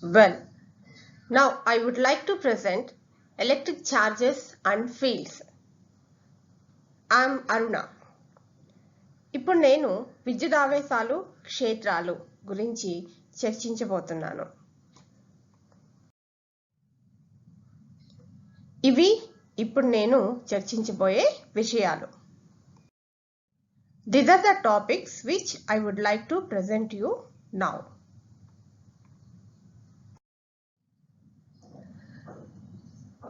Well, now I would like to present electric charges and fields. I am Aruna. ఇప్పుడు నేను విద్యుదావేశాలు క్షేత్రాలు గురించి చర్చించబోతున్నాను. ఇవి ఇప్పుడు నేను చర్చించబోయే విషయాలు. These are the topics which I would like to present you now.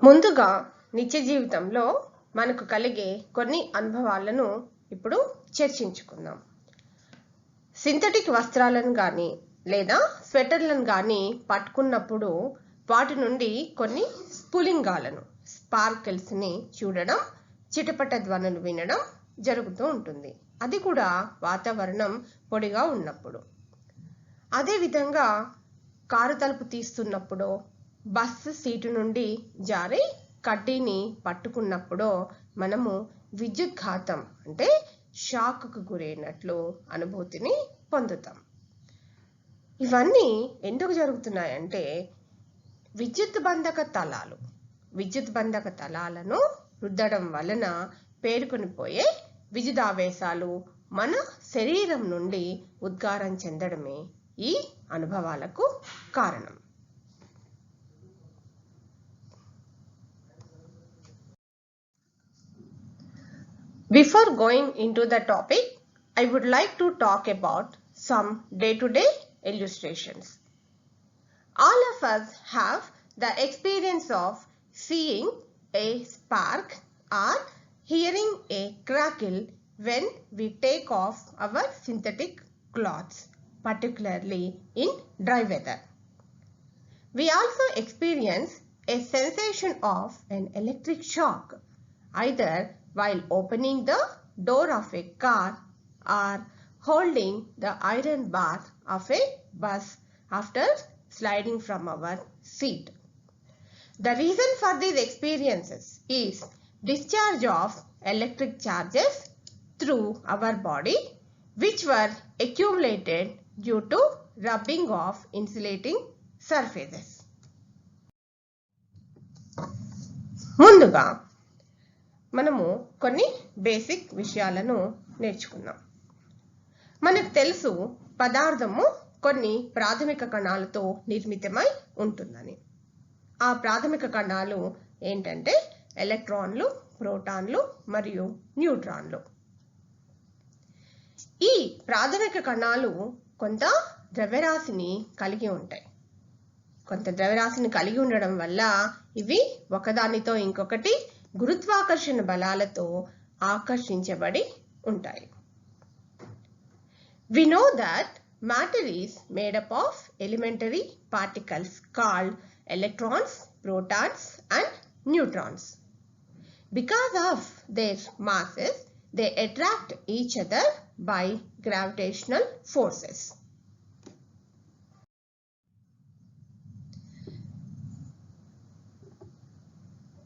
ముందుగా నిత్య జీవితంలో మనకు కలిగే కొన్ని అనుభవాలను ఇప్పుడు చర్చించుకుందాం. సింథటిక్ వస్త్రాలను కానీ లేదా స్వెటర్లను కానీ పట్టుకున్నప్పుడు వాటి నుండి కొన్ని స్ఫులింగాలను స్పార్కిల్స్ని చూడడం, చిటపట ధ్వనులు వినడం జరుగుతూ ఉంటుంది. అది కూడా వాతావరణం పొడిగా ఉన్నప్పుడు. అదేవిధంగా కారు తలుపు తీస్తున్నప్పుడు, బస్సు సీటు నుండి జారి కడ్డీని పట్టుకున్నప్పుడు మనము విద్యుద్ఘాతం అంటే షాక్కు గురైనట్లు అనుభూతిని పొందుతాం. ఇవన్నీ ఎందుకు జరుగుతున్నాయంటే విద్యుత్ బంధక తలాలను రుద్దడం వలన పేరుకొనిపోయే విద్యుదావేశాలు మన శరీరం నుండి ఉద్గారం చెందడమే ఈ అనుభవాలకు కారణం. Before going into the topic, I would like to talk about some day-to-day illustrations. All of us have the experience of seeing a spark or hearing a crackle when we take off our synthetic clothes, particularly in dry weather. We also experience a sensation of an electric shock, either while opening the door of a car or holding the iron bar of a bus after sliding from our seat. The reason for these experiences is discharge of electric charges through our body which were accumulated due to rubbing of insulating surfaces. ముందుగా మనము కొన్ని basic విషయాలను నేర్చుకుందాం. మనకు తెలుసు పదార్థము కొన్ని ప్రాథమిక కణాలతో నిర్మితమై ఉంటుందని. ఆ ప్రాథమిక కణాలు ఏంటంటే ఎలక్ట్రాన్లు, ప్రోటాన్లు మరియు న్యూట్రాన్లు. ఈ ప్రాథమిక కణాలు కొంత ద్రవ్యరాశిని కలిగి ఉంటాయి. కొంత ద్రవ్యరాశిని కలిగి ఉండడం వల్ల ఇవి ఒకదానితో ఇంకొకటి గురుత్వాకర్షణ బలాలతో ఆకర్షించబడి ఉంటాయి. We know that matter is made up of elementary particles called electrons, protons and neutrons. Because of their masses, they attract each other by gravitational forces.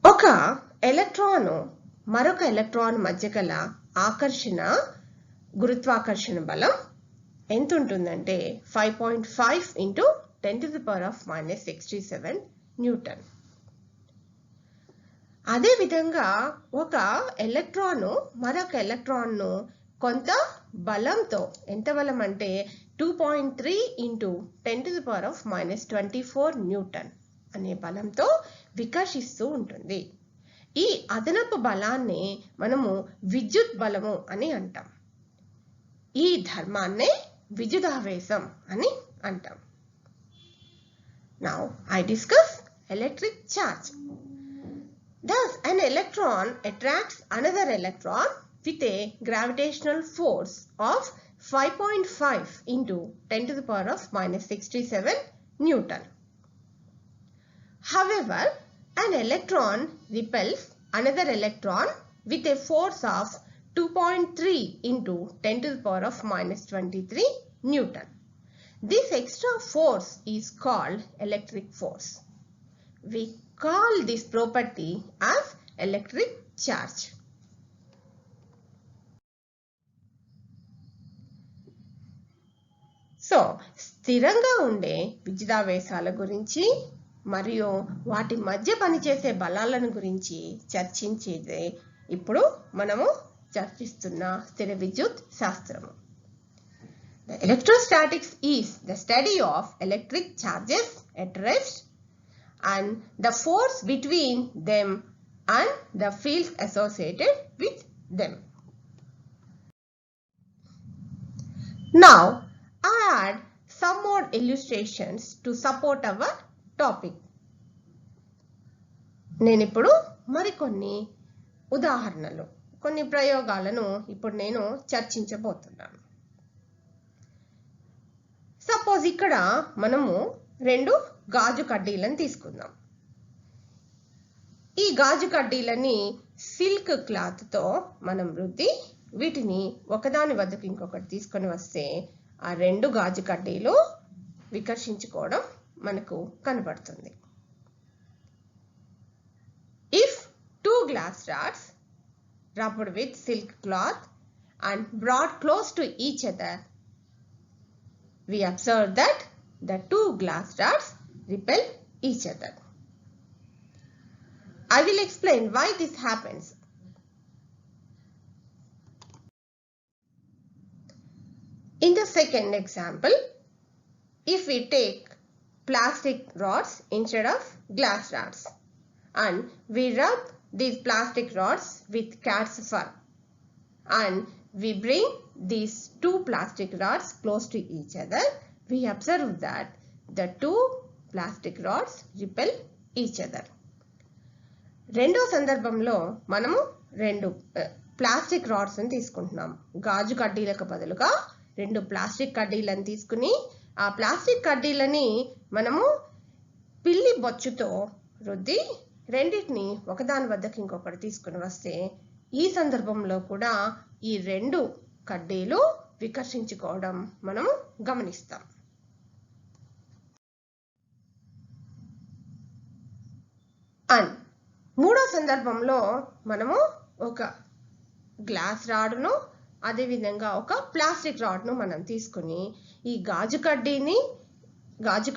ఒక ఎలక్ట్రాన్ మరొక ఎలక్ట్రాన్ మధ్య గల గురుత్వాకర్షణ బలం ఎంత ఉంటుందంటే 5.5 into 10⁻⁻�67 న్యూటన్. అదేవిధంగా ఒక ఎలక్ట్రాన్ మరొక ఎలక్ట్రాన్ కొంత బలంతో, ఎంత బలం అంటే 2.3 into 10⁻⁻24 న్యూటన్ అనే బలంతో వికర్షిస్తూ ఉంటుంది. ఈ అదనపు బలాన్ని మనము విద్యుత్ బలము అని అంటాం. ఈ ధర్మాన్నే విద్యుదావేశం అని అంటాం. Now I discuss electric charge. Thus an electron attracts another electron with a gravitational force of 5.5 into 10⁻⁻67 Newton. However, an electron repels another electron with a force of 2.3 into 10⁻⁻23 Newton. This extra force is called electric force. We call this property as electric charge. So, స్థిరంగా ఉండే విద్యుదావేశాల గురించి మరియు వాటి మధ్య పనిచేసే బలాలను గురించి చర్చించేదే ఇప్పుడు మనము చర్చిస్తున్న స్థిర విద్యుత్ శాస్త్రము. The electrostatics is the study of electric charges at rest and the force between them and the fields associated with them. Now, I add some more illustrations to support our topic. నేను ఇప్పుడు మరికొన్ని ఉదాహరణలు, కొన్ని ప్రయోగాలను ఇప్పుడు నేను చర్చించబోతున్నాను. Suppose ఇక్కడ మనము 2 గాజు కడ్డీలను తీసుకుందాం. ఈ గాజు కడ్డీలని సిల్క్ క్లాత్ తో మనం రుద్ది వీటిని ఒకదాని వద్దకు ఇంకొకటి తీసుకొని వస్తే ఆ 2 గాజు కడ్డీలు వికర్షించుకోవడం మనకు కనబడుతుంది. If 2 glass rods rubbed with silk cloth and brought close to each other, we observe that the 2 glass rods repel each other. I will explain why this happens. In the second example, if we take plastic rods instead of glass rods and we rub these plastic rods with cat's fur and we bring these 2 plastic rods close to each other, we observe that the 2 plastic rods repel each other. రెండో సందర్భంలో మనము 2 plastic rods ని తీసుకుంటున్నాం. గాజు కడ్డీలకు బదులుగా 2 plastic కడ్డీలను తీసుకుని ఆ ప్లాస్టిక్ కడ్డీలని మనము పిల్లి బొచ్చుతో రుద్ది రెండింటిని ఒకదాని వద్దకు ఇంకొకటి తీసుకుని వస్తే ఈ సందర్భంలో కూడా ఈ 2 కడ్డీలు వికర్షించుకోవడం మనం గమనిస్తాం. అండ్ మూడో సందర్భంలో మనము ఒక గ్లాస్ రాడ్ను అదేవిధంగా ఒక ప్లాస్టిక్ రాడ్ను మనం తీసుకుని ఈ గాజు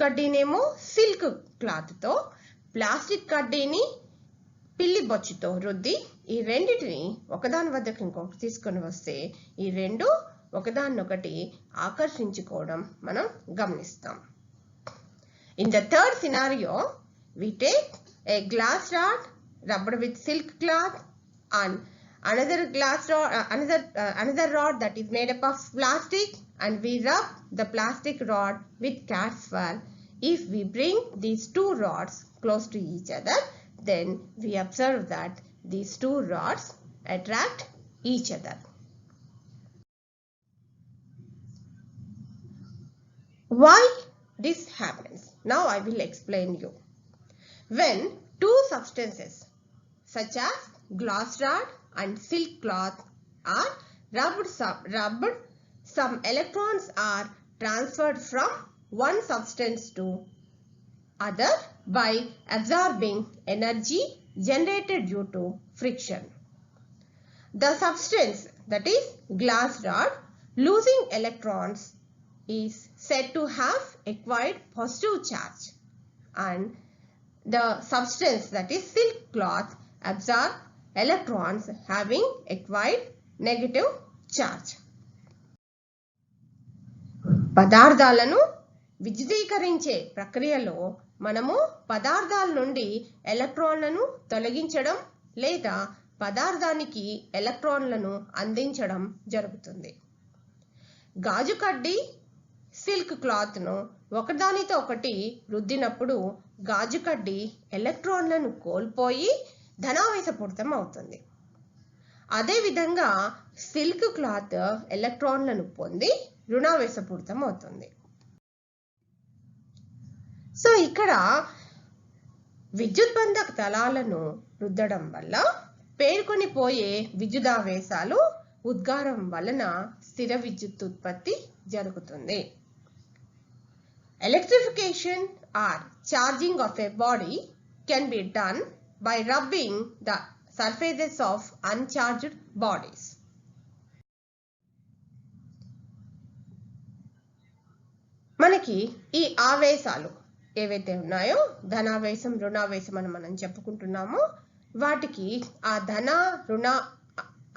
కడ్డీనేమో సిల్క్ క్లాత్తో ప్లాస్టిక్ కడ్డీని పిల్లి బొచ్చుతో రుద్ది ఈ రెండిటిని ఒకదాని వద్దకు ఇంకొకటి తీసుకొని వస్తే ఈ 2 ఒకదాన్నొకటి ఆకర్షించుకోవడం మనం గమనిస్తాం. In the third scenario, we take a glass rod rubbed with silk cloth and another rod that is made up of plastic, and we rub the plastic rod with cat's fur. If we bring these 2 rods close to each other, then we observe that these 2 rods attract each other. Why this happens? Now I will explain you. When 2 substances such as glass rod and silk cloth are rubbed, some electrons are transferred from one substance to other by absorbing energy generated due to friction. The substance, that is glass rod, losing electrons is said to have acquired positive charge, and the substance, that is silk cloth, absorb electrons having acquired negative charge. పదార్థాలను విద్యుదీకరించే ప్రక్రియలో మనము పదార్థాల నుండి ఎలక్ట్రాన్లను తొలగించడం లేదా పదార్థానికి ఎలక్ట్రాన్లను అందించడం జరుగుతుంది. గాజు కడ్డీ సిల్క్ క్లాత్ను ఒకదానితో ఒకటి రుద్దినప్పుడు గాజు కడ్డీ ఎలక్ట్రాన్లను కోల్పోయి ధనావేశపూరితం అవుతుంది. అదేవిధంగా సిల్క్ క్లాత్ ఎలక్ట్రాన్లను పొంది రుణావేశపూరితం అవుతుంది. సో ఇక్కడ విద్యుద్బంధక తలాలను రుద్దడం వల్ల పేర్కొని పోయే విద్యుదావేశాలు ఉద్గారం వలన స్థిర విద్యుత్ ఉత్పత్తి జరుగుతుంది. Electrification or charging of a body can be done by rubbing the surfaces of uncharged bodies. మనకి మనకి ఈ ఆవేశాలు ఏవైతే ఉన్నాయో ధనావేశం రుణావేశం అని మనం చెప్పుకుంటున్నామో వాటికి ఆ ధన రుణ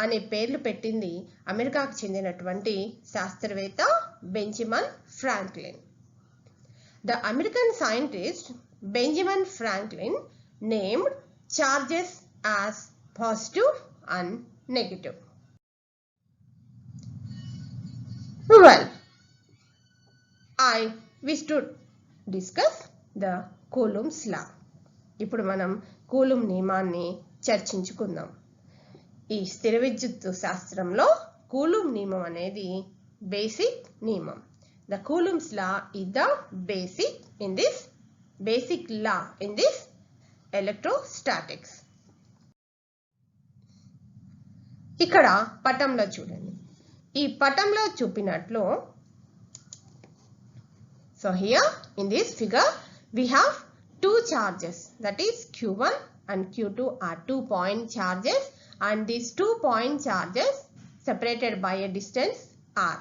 అనే పేర్లు పెట్టింది అమెరికాకు చెందినటువంటి శాస్త్రవేత్త Benjamin Franklin. The American scientist Benjamin Franklin named charges as positive and negative. Well, I wish to discuss the Coulomb's law. ఇప్పుడు మనం కూలుంబ్ నియమాన్ని చర్చించుకుందాం. ఈ స్థిర విద్యుత్ శాస్త్రంలో కూలుంబ్ నియమం అనేది బేసిక్ నియమం. The Coulomb's law is the basic law in this electrostatics. ఇక్కడ పటంలో చూడండి. ఈ పటంలో చూపినట్లు so here in this figure we have two charges, that is Q1 and Q2 are 2 point charges, and these 2 point charges separated by a distance r.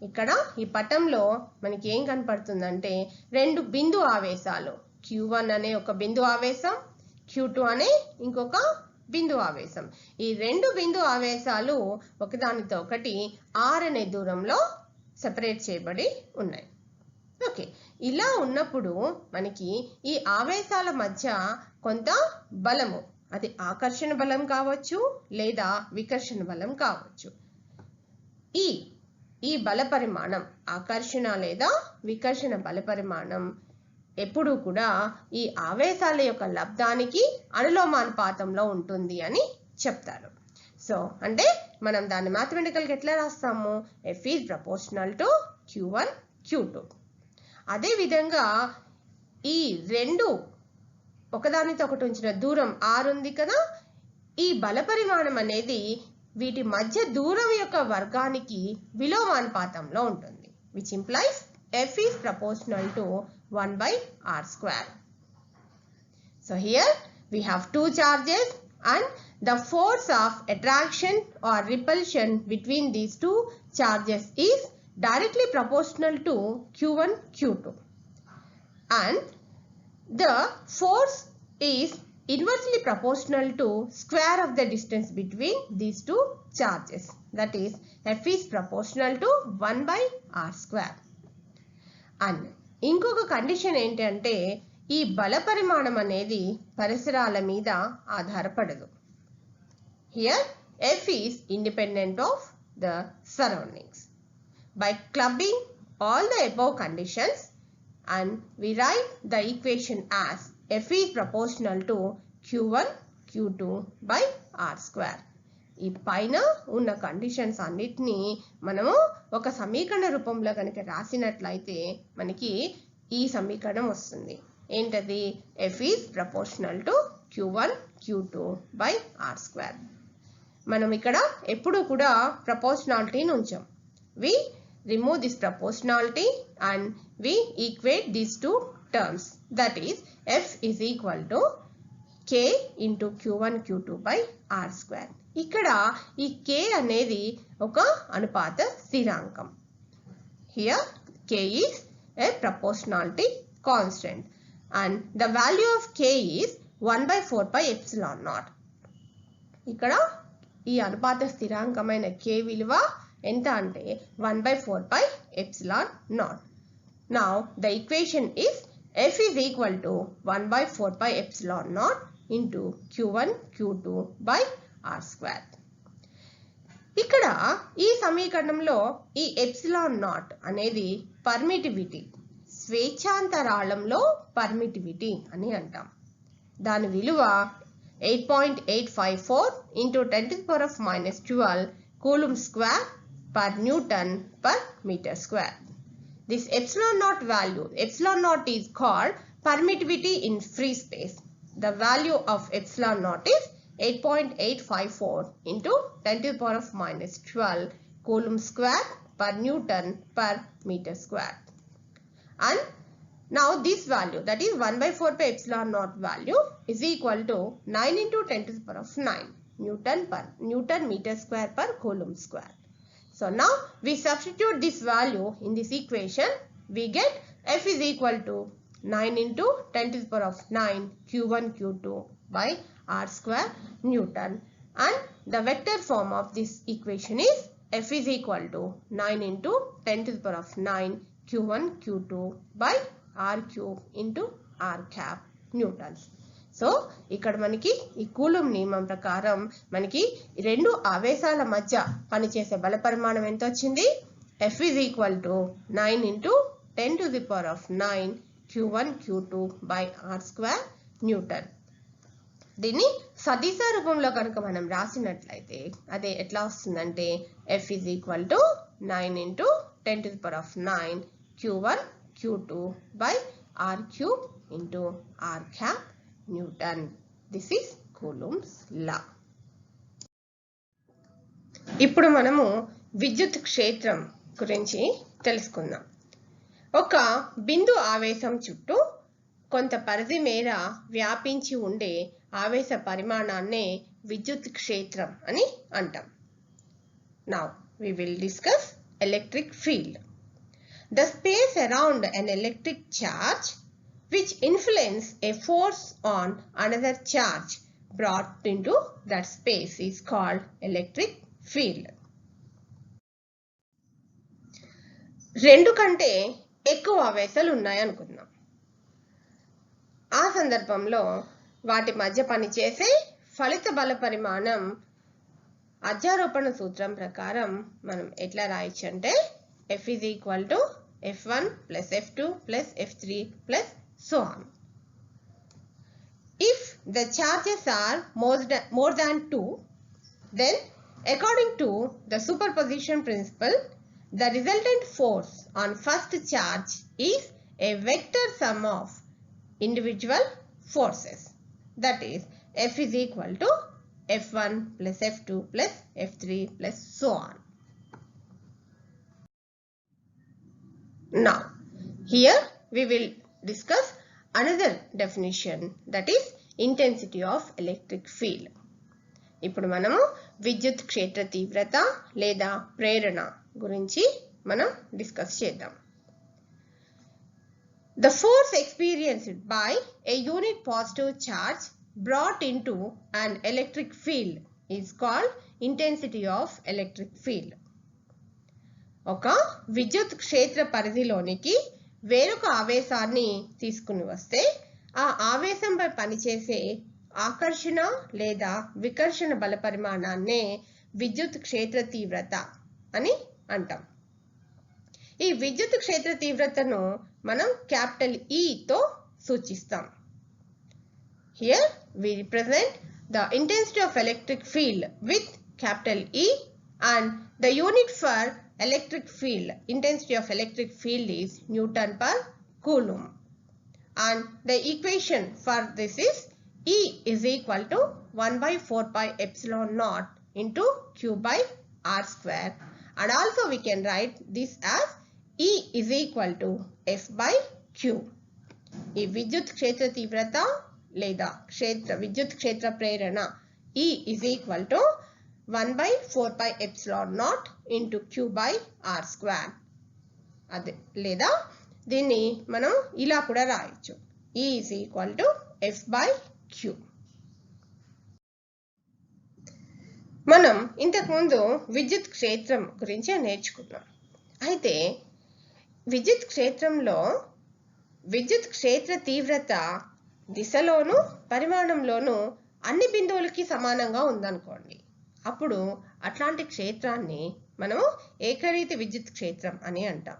ఇక్కడ ఈ పటంలో మనకి ఏం కనపడుతుందంటే రెండు బిందు ఆవేశాలు, Q1 అనే ఒక బిందు ఆవేశం, Q2 అనే ఇంకొక బిందు ఆవేశం. ఈ రెండు బిందు ఆవేశాలు ఒకదానితో ఒకటి r అనే దూరంలో సెపరేట్ చేయబడి ఉన్నాయి. ఓకే, ఇలా ఉన్నప్పుడు మనకి ఈ ఆవేశాల మధ్య కొంత బలము, అది ఆకర్షణ బలం కావచ్చు లేదా వికర్షణ బలం కావచ్చు. ఈ బల పరిమాణం ఆకర్షణ లేదా వికర్షణ బల పరిమాణం ఎప్పుడూ కూడా ఈ ఆవేశాల యొక్క లబ్ధానికి అనులోమానుపాతంలో ఉంటుంది అని చెప్తారు. సో అంటే మనం దాన్ని మ్యాథమెటికల్గా ఎట్లా రాస్తాము? F is proportional to Q1 Q2. అదే విధంగా ఈ రెండు ఒకదానితో ఒకటి ఉంచిన దూరం r ఉంది కదా, ఈ బల పరిమాణం అనేది వీటి మధ్య దూరం యొక్క వర్గానికి విలోమానుపాతంలో ఉంటుంది, which implies F is proportional to 1/r². So here we have two charges and the force of attraction or repulsion between these two charges is directly proportional to Q1 Q2, and the force is inversely proportional to square of the distance between these two charges, that is F is proportional to 1/r². and ఇంకొక condition ఏంటంటే ఈ బల పరిమాణం అనేది పరిసరాల మీద ఆధారపడదు. Here F is independent of the surroundings. By clubbing all the above conditions, and we write the equation as F is proportional to Q1 Q2 by r². ఈ పైన ఉన్న కండిషన్స్ అన్నిటినీ మనము ఒక సమీకరణ రూపంలో కనుక రాసినట్లయితే మనకి ఈ సమీకరణం వస్తుంది. ఏంటది? F is proportional to Q1 Q2 by r². మనం ఇక్కడ ఎప్పుడు కూడా ప్రపోర్షనాలిటీని ఉంచాం. We remove this proportionality and we equate these two terms, that is F is equal to K into Q1 Q2 by r². ఇక్కడ ఈ K అనేది ఒక అనుపాత స్థిరాంకం. Here K is a proportionality constant and the value of K is 1/4πε0. ఇక్కడ ఈ అనుపాత స్థిరాంకమైన K విలువ ఎంత అంటే 1/4πε0. Now the equation is F is equal to 1/4πε0 into Q1 Q2 by r². ఇక్కడ ఈ సమీకరణంలో ఈ ε0 అనేది పర్మిటివిటీ, స్వేచ్ఛాంతరాళంలో పర్మిటివిటీ అని అంటాం. దాని విలువ 8.854 into 10⁻⁻12 coulomb square per Newton per meter square. This ε0 value, ε0 is called permittivity in free space. The value of ε0 is 8.854 into 10⁻⁻12 coulomb square per Newton per meter square. And now this value, that is 1/4πε0 value, is equal to 9 into 10⁹ Newton meter square per coulomb square. So now we substitute this value in this equation, we get F is equal to 9 into 10 to the power of 9 Q1 Q2 by R square Newton, and the vector form of this equation is F is equal to 9 into 10 to the power of 9 Q1 Q2 by R cube into R cap Newtons. So ఇక్కడ మనకి ఈ coulomb నియమం ప్రకారం మనకి రెండు ఆవేశాల మధ్య పనిచేసే బల పరిమాణం ఎంత వచ్చింది? F is equal to 9 into 10 to the power of 9 Q1 Q2 by R square Newton. దీన్ని సదిశ రూపంలో కనుక మనం రాసినట్లయితే అదే ఎట్లా వస్తుందంటే F is equal to 9 into 10 to the power of 9 Q1 Q2 by R cube into R cap Newton. This is Coulomb's law. ఇప్పుడు మనము విద్యుత్ క్షేత్రం గురించి తెలుసుకుందాం. ఒక బిందు ఆవేశం చుట్టూ కొంత పరిధి మేర వ్యాపించి ఉండే ఆవేశ పరిమాణాన్నే విద్యుత్ క్షేత్రం అని అంటాం. Now we will discuss electric field. The space around an electric charge which influence a force on another charge brought into that space is called electric field. రెండు కంటే ఎక్కువ ఆవేశాలు ఉన్నాయి అనుకుందాం. ఆ సందర్భంలో వాటి మధ్య పనిచేసే ఫలిత బల పరిమాణం అధ్యారోపణ సూత్రం ప్రకారం మనం ఎట్లా రాయొచ్చు అంటే F is equal to F1 plus F2 plus F3 plus so on. If the charges are more than 2, then according to the superposition principle, the resultant force on first charge is a vector sum of individual forces. That is, F is equal to F1 plus F2 plus F3 plus so on. Now, here we will discuss another definition, that is intensity of electric field. ఇప్పుడు మనము విద్యుత్ క్షేత్ర తీవ్రత లేదా ప్రేరణ గురించి మనం discuss చేద్దాం. The force experienced by a unit positive charge brought into an electric field is called intensity of electric field. ఒక విద్యుత్ క్షేత్ర పరిధిలోనికి వేరొక ఆవేశాన్ని తీసుకుని వస్తే ఆ ఆవేశంపై పనిచేసే ఆకర్షణ లేదా వికర్షణ బల పరిమాణాన్నే విద్యుత్ క్షేత్ర తీవ్రత అని అంటాం. ఈ విద్యుత్ క్షేత్ర తీవ్రతను మనం క్యాపిటల్ E తో సూచిస్తాం. Here we represent the intensity of electric field with capital E, and the unit for electric field, intensity of electric field is Newton per Coulomb, and the equation for this is E is equal to 1 by 4 pi epsilon naught into Q by R square, and also we can write this as E is equal to F by Q. ఈ విద్యుత్ క్షేత్ర తీవ్రత లేదా విద్యుత్ క్షేత్ర ప్రేరణ E is equal to 1 by 4 pi epsilon naught into Q by R square. అదే లేదా దీన్ని మనం ఇలా కూడా రాయొచ్చు, E is equal to F by Q. మనం ఇంతకుముందు విద్యుత్ క్షేత్రం గురించి నేర్చుకున్నాం. అయితే విద్యుత్ క్షేత్రంలో విద్యుత్ క్షేత్ర తీవ్రత దిశలోను పరిమాణంలోను అన్ని బిందువులకి సమానంగా ఉందనుకోండి, అప్పుడు అట్లాంటి క్షేత్రాన్ని మనము ఏకరీతి విద్యుత్ క్షేత్రం అని అంటాం.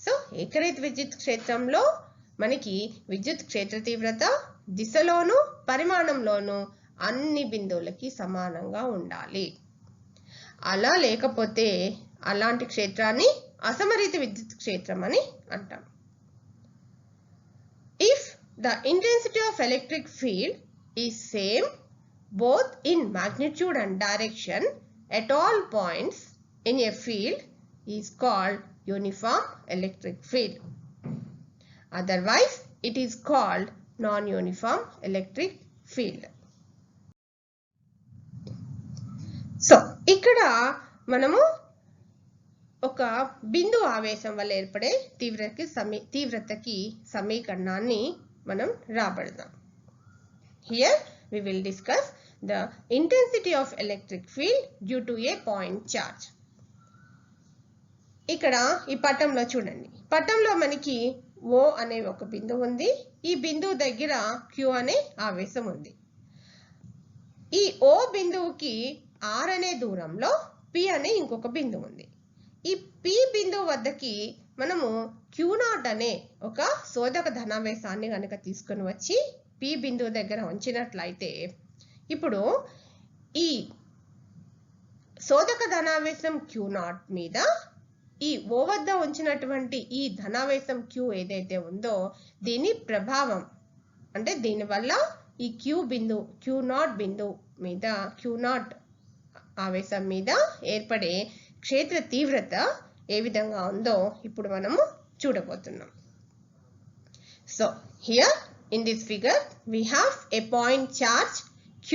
సో ఏకరీతి విద్యుత్ క్షేత్రంలో మనకి విద్యుత్ క్షేత్ర తీవ్రత దిశలోను పరిమాణంలోను అన్ని బిందువులకి సమానంగా ఉండాలి. అలా లేకపోతే అలాంటి క్షేత్రాన్ని అసమరీతి విద్యుత్ క్షేత్రం అని అంటాం. If the intensity of electric field is same both in magnitude and direction at all points in a field is called uniform electric field. Otherwise, it is called non-uniform electric field. So, ikkada manamu ఒక బిందు ఆవేశం వల్ల ఏర్పడే తీవ్రతకి సమీకరణాన్ని మనం రాబడదాం. Here we will discuss the intensity of electric field due to a point charge. ఇక్కడ ఈ పటంలో చూడండి. పటంలో మనకి O అనే ఒక బిందువు ఉంది. ఈ బిందువు దగ్గర Q అనే ఆవేశం ఉంది. ఈ O బిందువుకి R అనే దూరంలో P అనే ఇంకొక బిందువు ఉంది. ఈ P బిందువు వద్దకి మనము Q0 అనే ఒక శోధక ధనావేశాన్ని కనుక తీసుకొని వచ్చి P బిందువు దగ్గర ఉంచినట్లయితే ఇప్పుడు ఈ శోధక ధనావేశం Q0 మీద ఈ O వద్ద ఉంచినటువంటి ఈ ధనావేశం Q ఏదైతే ఉందో దీని ప్రభావం అంటే దీనివల్ల ఈ Q0 బిందువు మీద Q0 ఆవేశం మీద ఏర్పడే క్షేత్ర తీవ్రత ఏ విధంగా ఉందో ఇప్పుడు మనము చూడబోతున్నాం. So here in this figure we have a point charge Q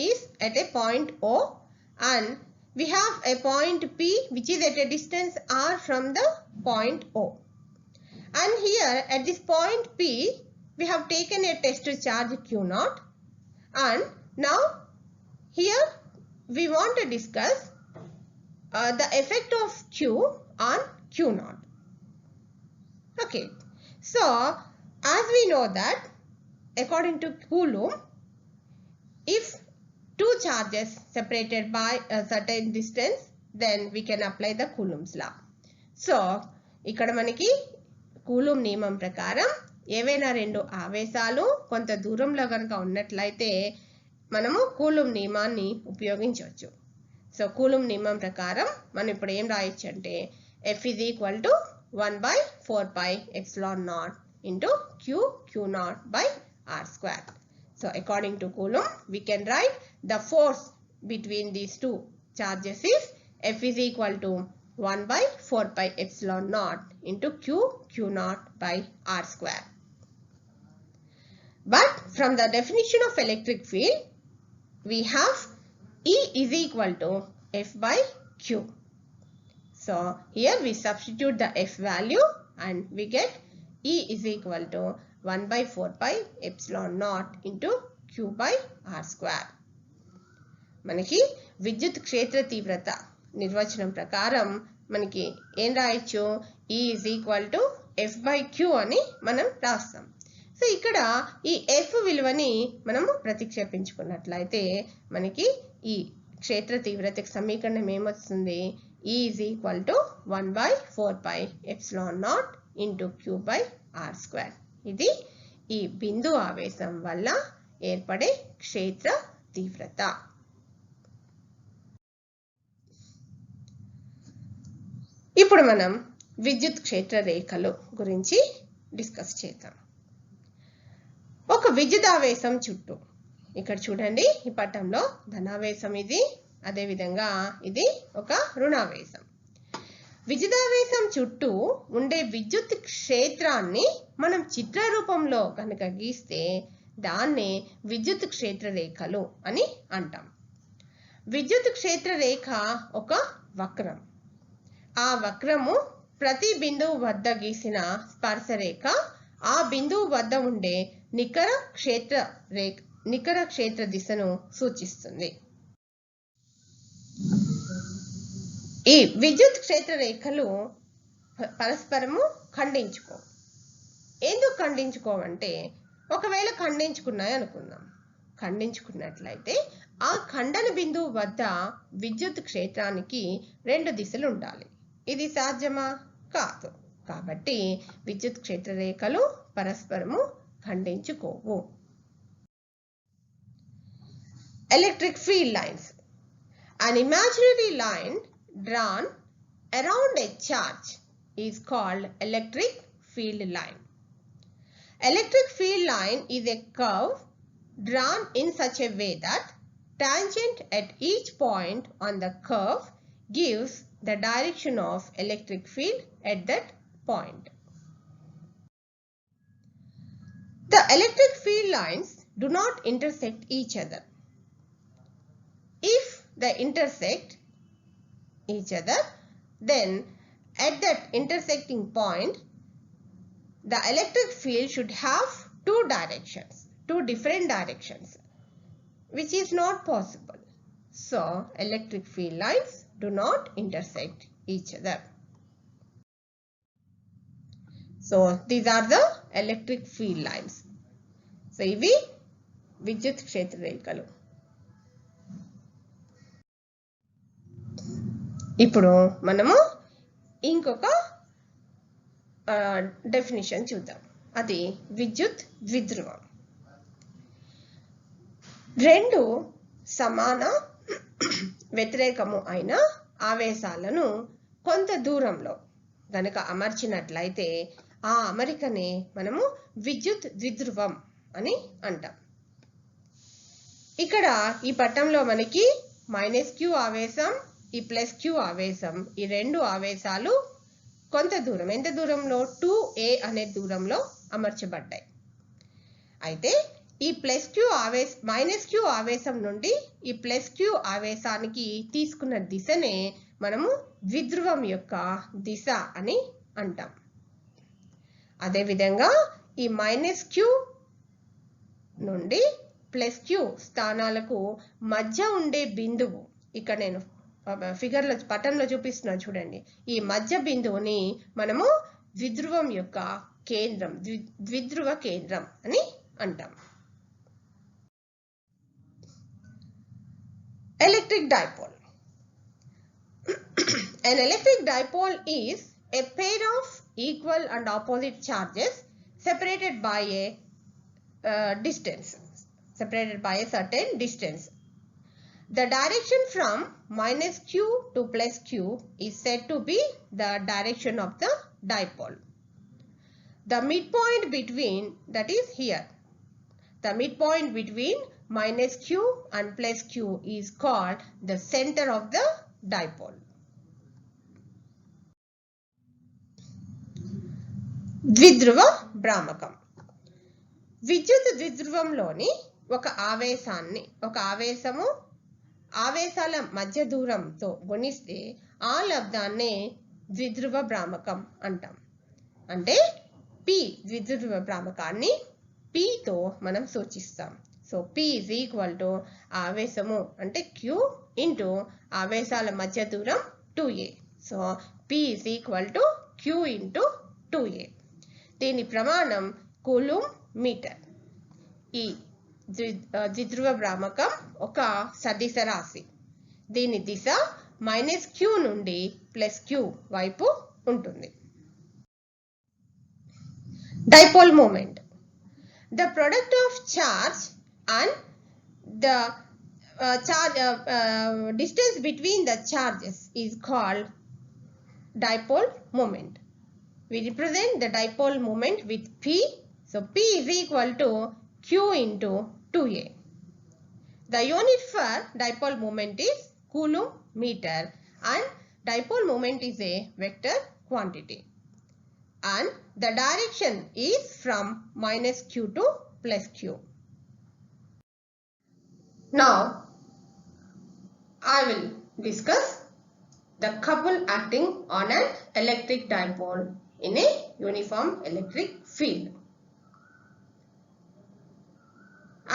is at a point O and we have a point P which is at a distance R from the point O. And here at this point P we have taken a test charge Q0 and now here we want to discuss the effect of Q on Q0. Okay, so as we know that according to Coulomb, if two charges separated by a certain distance, then we can apply the Coulomb's law. So ఇక్కడ మనకి coulomb నియమం ప్రకారం ఏవైనా రెండు ఆవేశాలు కొంత దూరంలో కనుక ఉన్నట్లయితే మనము కూలుంబ్ నియమాన్ని ఉపయోగించవచ్చు. సో కూలుంబ్ నియమం ప్రకారం మనం ఇప్పుడు ఏం రాయొచ్చు అంటే F is equal to 1 by 4 pi epsilon naught into Q0 by R square. So according to Coulomb, we can write the force between these two charges is F is equal to 1 by 4 pi epsilon naught into Q0 by R square. But from the definition of electric field, we have E is equal to F by Q. So here we substitute the F value and we get E is equal to 1 by 4 pi epsilon naught into Q by R square. మనకి విద్యుత్ క్షేత్ర తీవ్రత నిర్వచనం ప్రకారం మనకి ఏం రాయొచ్చు E is equal to F by Q అని మనం రాస్తాం. సో ఇక్కడ ఈ F విలువని మనము ప్రతిక్షేపించుకున్నట్లయితే మనకి ఈ క్షేత్ర తీవ్రతకి సమీకరణం ఏమొస్తుంది E is equal to 1 by 4 pi epsilon naught into Q by R square. ఇది ఈ బిందు ఆవేశం వల్ల ఏర్పడే క్షేత్ర తీవ్రత. ఇప్పుడు మనం విద్యుత్ క్షేత్ర రేఖలు గురించి డిస్కస్ చేద్దాం. ఒక విద్యుదావేశం చుట్టూ ఇక్కడ చూడండి ఈ పటంలో ధనావేశం ఇది, అదే విధంగా ఇది ఒక రుణావేశం. విద్యుదావేశం చుట్టూ ఉండే విద్యుత్ క్షేత్రాన్ని మనం చిత్ర రూపంలో కనుక గీస్తే దాన్నే విద్యుత్ క్షేత్ర రేఖలు అని అంటాం. విద్యుత్ క్షేత్ర రేఖ ఒక వక్రం. ఆ వక్రము ప్రతి బిందువు వద్ద గీసిన స్పర్శరేఖ ఆ బిందువు వద్ద ఉండే నికర క్షేత్ర దిశను సూచిస్తుంది. ఈ విద్యుత్ క్షేత్ర రేఖలు పరస్పరము ఖండించుకోవు. ఎందుకు ఖండించుకోవంటే ఒకవేళ ఖండించుకున్నాయి అనుకుందాం, ఖండించుకున్నట్లయితే ఆ ఖండన బిందువు వద్ద విద్యుత్ క్షేత్రానికి రెండు దిశలు ఉండాలి. ఇది సాధ్యమా? కాదు. కాబట్టి విద్యుత్ క్షేత్ర రేఖలు పరస్పరము ఖండించుకోవు. Electric field lines. An imaginary line drawn around a charge is called electric field line. Electric field line is a curve drawn in such a way that tangent at each point on the curve gives the direction of electric field at that point. The electric field lines do not intersect each other. If they intersect each other, then at that intersecting point, the electric field should have two different directions, which is not possible. So, electric field lines do not intersect each other. So, these are the electric field lines. So, ఇవి విద్యుత్ క్షేత్ర రేఖలు. ఇప్పుడు మనము ఇంకొక definition చూద్దాం. అది విద్యుత్ ద్విధ్రువం. రెండు సమాన వ్యతిరేకము అయిన ఆవేశాలను కొంత దూరంలో గనక అమర్చినట్లయితే ఆ అమరికనే మనము విద్యుత్ ద్విధ్రువం అని అంటాం. ఇక్కడ ఈ పటంలో మనకి -q ఆవేశం, ఈ +q ఆవేశం, ఈ రెండు ఆవేశాలు కొంత దూరం, ఎంత దూరంలో 2a అనే దూరంలో అమర్చబడ్డాయి. అయితే ఈ -q ఆవేశం నుండి ఈ +q ఆవేశానికి తీసుకున్న దిశనే మనము ద్విధ్రువం యొక్క దిశ అని అంటాం. అదేవిధంగా ఈ -q నుండి +q స్థానాలకు మధ్య ఉండే బిందువు, ఇక్కడ నేను ఫిగర్లో పటంలో చూపిస్తున్నాను చూడండి, ఈ మధ్య బిందువుని మనము ద్విధ్రువం యొక్క కేంద్రం, ద్విధ్రువ కేంద్రం అని అంటాం. Electric dipole. An electric dipole is a pair of equal and opposite charges separated by a certain distance. The direction from -q to +q is said to be the direction of the dipole. The midpoint between, that is here, the midpoint between -q and +q is called the center of the dipole. ద్విధ్రువ భ్రామకం. విద్యుత్ ద్విధ్రువంలోని ఒక ఆవేశము ఆవేశాల మధ్య దూరంతో గుణిస్తే ఆ లబ్ధాన్నే ద్విధ్రువ భ్రామకం అంటాం. అంటే p ద్విధ్రువ భ్రామకాన్ని p తో మనం సూచిస్తాం. So p is equal to ఆవేశము అంటే q ఇంటూ ఆవేశాల మధ్య దూరం 2a. So p is equal to q into 2a. దీని ప్రమాణం కూలుంబ్ మీటర్. ఈ ద్విధ్రువ భ్రామకం ఒక సదిశ రాశి. దీని దిశ -q నుండి +q వైపు ఉంటుంది. Dipole moment. The product of charge and the distance between the charges is called dipole moment. We represent the dipole moment with P. So P is equal to Q into 2a. The unit for dipole moment is Coulomb meter, and dipole moment is a vector quantity. And the direction is from -q to +q. Now, I will discuss the couple acting on an electric dipole in a uniform electric field.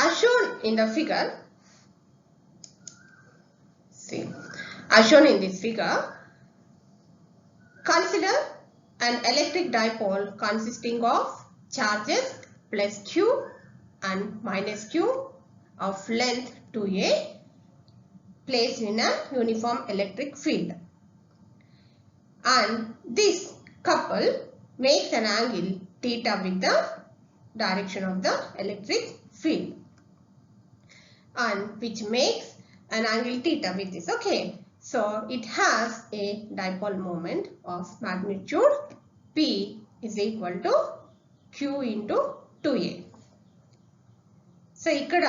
As shown in the figure, consider an electric dipole consisting of charges +q and -q of length 2a placed in a uniform electric field. And this couple makes an angle theta with the direction of the electric field, and which makes an angle theta with this. Okay, so it has a dipole moment of magnitude P is equal to Q into 2a. So ఇక్కడ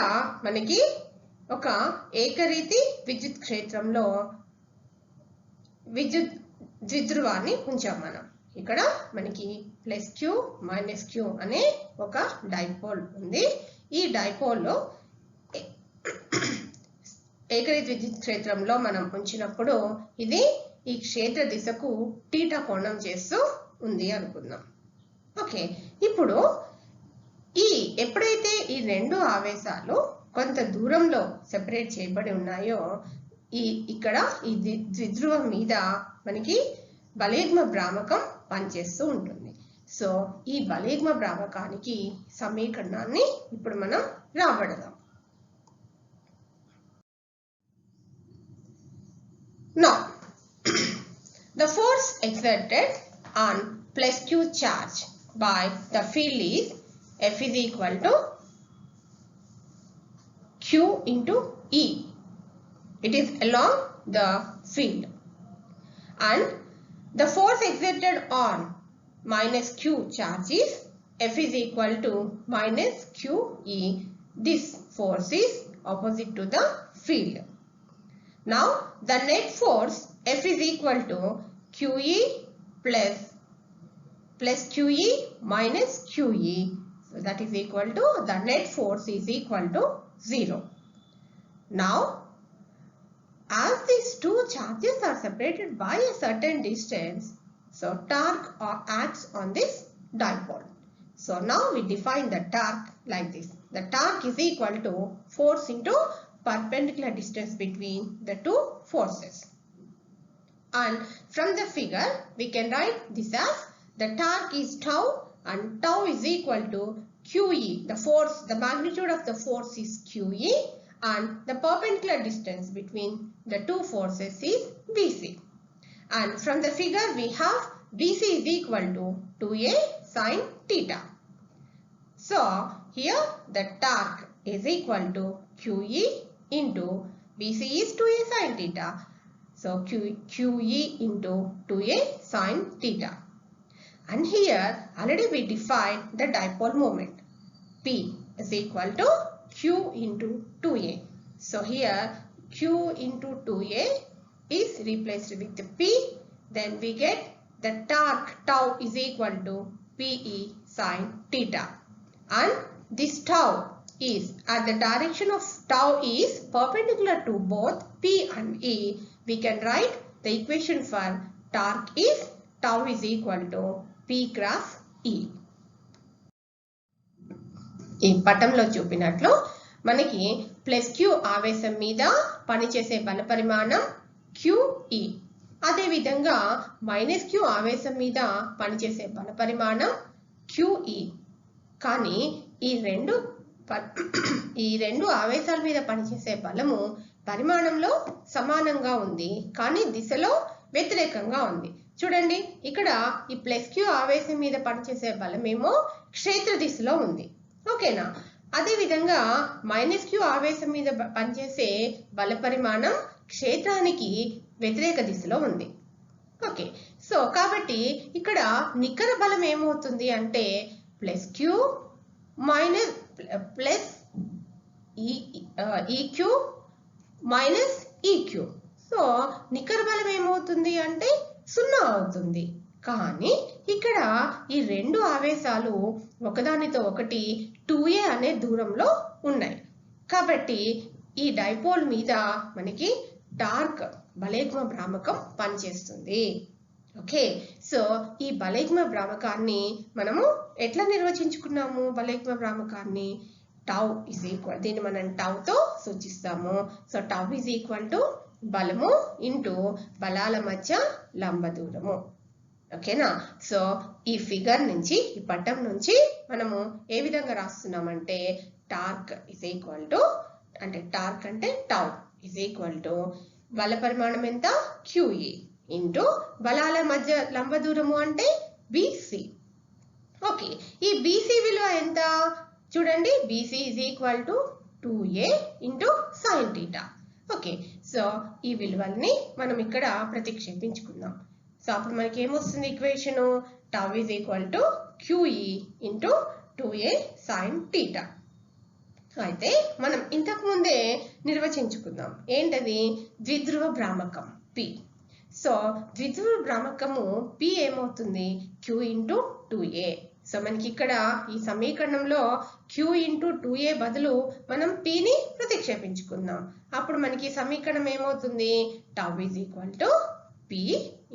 మనకి ఒక ఏకరీతి విద్యుత్ క్షేత్రంలో విద్యుత్ ద్విధ్రువాన్ని ఉంచాం మనం. ఇక్కడ మనకి +q -q అనే ఒక డైపోల్ ఉంది. ఈ డైపోల్లో ఏకరీతి విద్యుత్ క్షేత్రంలో మనం ఉంచినప్పుడు ఇది ఈ క్షేత్ర దిశకు θ కోణం చేస్తూ ఉంది అనుకుందాం. ఓకే, ఇప్పుడు ఎప్పుడైతే ఈ రెండు ఆవేశాలు కొంత దూరంలో సెపరేట్ చేయబడి ఉన్నాయో ఇక్కడ ఈ ద్విధ్రువం మీద మనకి బలయుగ్మ భ్రామకం పనిచేస్తూ ఉంటుంది. సో ఈ బలయుగ్మ భ్రామకానికి సమీకరణాన్ని ఇప్పుడు మనం రాబడదాం. Now, the force exerted on plus q charge by the field is F is equal to Q into E. It is along the field. And the force exerted on minus Q charge is F is equal to minus QE. This force is opposite to the field. Now the net force F is equal to QE plus QE minus QE. So that is equal to, the net force is equal to 0. Now as these two charges are separated by a certain distance, so torque acts on this dipole. So now we define the torque like this. The torque is equal to force into perpendicular distance between the two forces. And from the figure we can write this as the torque is tau, and tau is equal to QE. The force, the magnitude of the force is QE, and the perpendicular distance between the two forces is BC. And from the figure we have BC is equal to 2a sin theta. So here the torque is equal to QE into BC is 2a sin theta. So QE into 2a sin theta. And here already we defined the dipole moment. P is equal to Q into 2a. So here Q into 2a is replaced with P. Then we get the torque tau is equal to PE sin theta. And this tau is at the direction of tau is perpendicular to both P and E. We can write the equation for torque is tau is equal to P cross E. ఈ పటంలో చూపినట్లు మనకి plus Q ఆవేశం మీద పనిచేసే బల పరిమాణం QE. అదే విధంగా మైనస్ Q ఆవేశం మీద పనిచేసే బల పరిమాణం QE. కానీ ఈ రెండు ఆవేశాల మీద పనిచేసే బలము పరిమాణంలో సమానంగా ఉంది, కానీ దిశలో వ్యతిరేకంగా ఉంది. చూడండి, ఇక్కడ ఈ ప్లస్ Q ఆవేశం మీద పనిచేసే బలమేమో క్షేత్ర దిశలో ఉంది. ఓకేనా? అదే విధంగా మైనస్ Q ఆవేశం మీద పనిచేసే బల పరిమాణం క్షేత్రానికి వ్యతిరేక దిశలో ఉంది. ఓకే, సో కాబట్టి ఇక్కడ నికర బలం ఏమవుతుంది అంటే plus Q minus plus EQ minus EQ. So నికర బలం ఏమవుతుంది అంటే 0 అవుతుంది. కానీ ఇక్కడ ఈ రెండు ఆవేశాలు ఒకదానితో ఒకటి 2a అనే దూరంలో ఉన్నాయి. కాబట్టి ఈ డైపోల్ మీద మనకి టార్క్ బలయుగ్మ భ్రామకం పనిచేస్తుంది. ఓకే, సో ఈ బలయుగ్మ భ్రామకాన్ని మనము ఎట్లా నిర్వచించుకున్నాము? బలయుగ్మ భ్రామకాన్ని టౌ ఇస్ ఈక్వల్, దీన్ని మనం టౌతో సూచిస్తాము. So tau is equal to బలము ఇంటూ బలాల మధ్య లంబ దూరము. ఓకేనా? సో ఈ ఫిగర్ నుంచి, ఈ పటం నుంచి మనము ఏ విధంగా రాస్తున్నామంటే టార్క్ ఇస్ ఈక్వల్ టు, అంటే టార్క్ అంటే టౌ ఇస్ ఈక్వల్ టు బల పరిమాణం ఎంత QE ఇంటూ బలాల మధ్య లంబ దూరము అంటే BC. ఓకే, ఈ BC విలువ ఎంత చూడండి, BC is equal to 2a into sin theta. Okay, so ఈ విలువల్ని మనం ఇక్కడ ప్రతిక్షేపించుకుందాం. సో అప్పుడు మనకి ఏమొస్తుంది equation? Tau is equal to QE into 2a sin theta. అయితే మనం ఇంతకు ముందే నిర్వచించుకుందాం. ఏంటది? ద్విధ్రువ భ్రామకం P. సో ద్విధ్రువ భ్రామకము P ఏమవుతుంది? Q into 2a. సో మనకి ఇక్కడ ఈ సమీకరణంలో Q ఇంటూ 2a బదులు మనం Pని ప్రతిక్షేపించుకుందాం. అప్పుడు మనకి సమీకరణం ఏమవుతుంది? Tau is equal to P P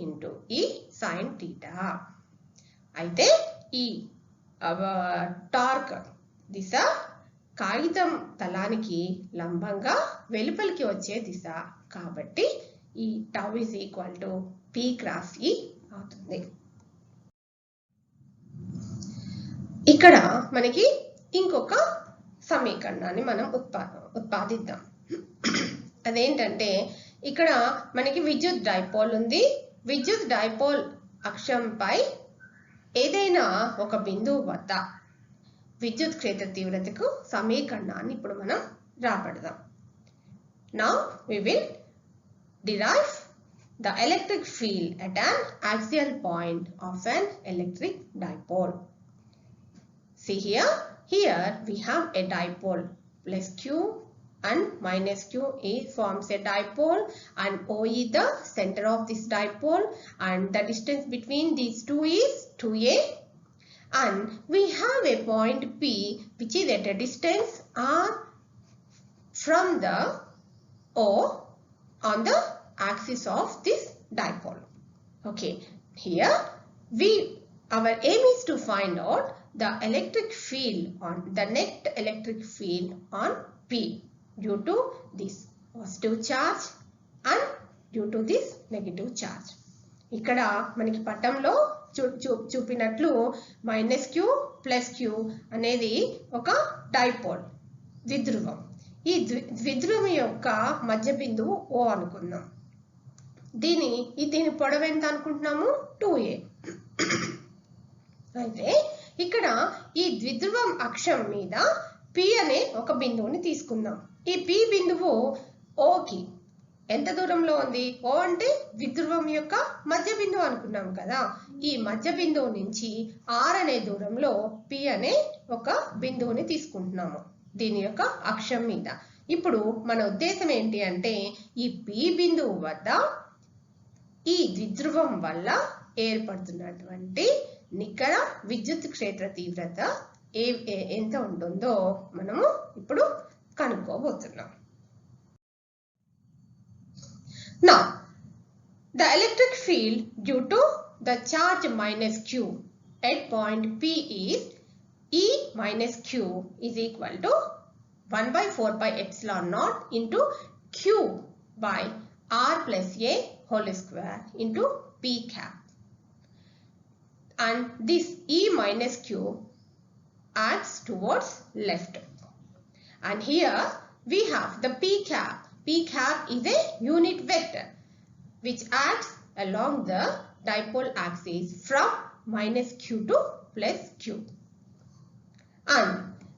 into E sin theta. అయితే ఈ టార్క్ దిశ కాగితం తలానికి లంబంగా వెలుపలికి వచ్చే దిశ కాబట్టి ఈ tau is equal to P cross E అవుతుంది. ఇక్కడ మనకి ఇంకొక సమీకరణాన్ని మనం ఉత్పాదిద్దాం. అదేంటంటే ఇక్కడ మనకి విద్యుత్ డైపోల్ ఉంది. విద్యుత్ డైపోల్ అక్షంపై ఏదైనా ఒక బిందువు వద్ద విద్యుత్ క్షేత్ర తీవ్రతకు సమీకరణాన్ని ఇప్పుడు మనం రాబడదాం. Now we will derive the electric field at an axial point of an electric dipole. See here we have a dipole plus Q and minus Q forms a dipole, and O is the center of this dipole, and the distance between these two is 2a, and we have a point P which is at a distance r from the O on the axis of this dipole. Okay, here our aim is to find out the electric field on the net electric field on P due to this positive charge and due to this negative charge. ఇక్కడ మనకి పటంలో చూపినట్లు -q plus q అనేది ఒక dipole ద్విధ్రువం. ఈ ద్విధ్రువం యొక్క మధ్య బిందువు O అనుకుందాం. దీని పొడవు ఎంత అనుకుంటున్నాము? 2a. అయితే ఇక్కడ ఈ ద్విధ్రువం అక్షం మీద P అనే ఒక బిందువుని తీసుకుందాం. ఈ P బిందువు Oకి ఎంత దూరంలో ఉంది? O అంటే ద్విధ్రువం యొక్క మధ్య బిందువు అనుకున్నాం కదా. ఈ మధ్య బిందువు నుంచి R అనే దూరంలో P అనే ఒక బిందువుని తీసుకుంటున్నాము దీని యొక్క అక్షం మీద. ఇప్పుడు మన ఉద్దేశం ఏంటి అంటే ఈ P బిందువు వద్ద ఈ ద్విధ్రువం వల్ల ఏర్పడుతున్నటువంటి నికర విద్యుత్ క్షేత్ర తీవ్రత ఎంత ఉంటుందో మనము ఇప్పుడు కనుక్కోబోతున్నాం. Now, the electric field due to the charge minus Q at point P is E minus Q is equal to 1 by 4 pi epsilon naught into Q by R plus A whole square into P cap. And this E minus Q acts towards left. And here we have the P cap. P cap is a unit vector which acts along the dipole axis from minus Q to plus Q. And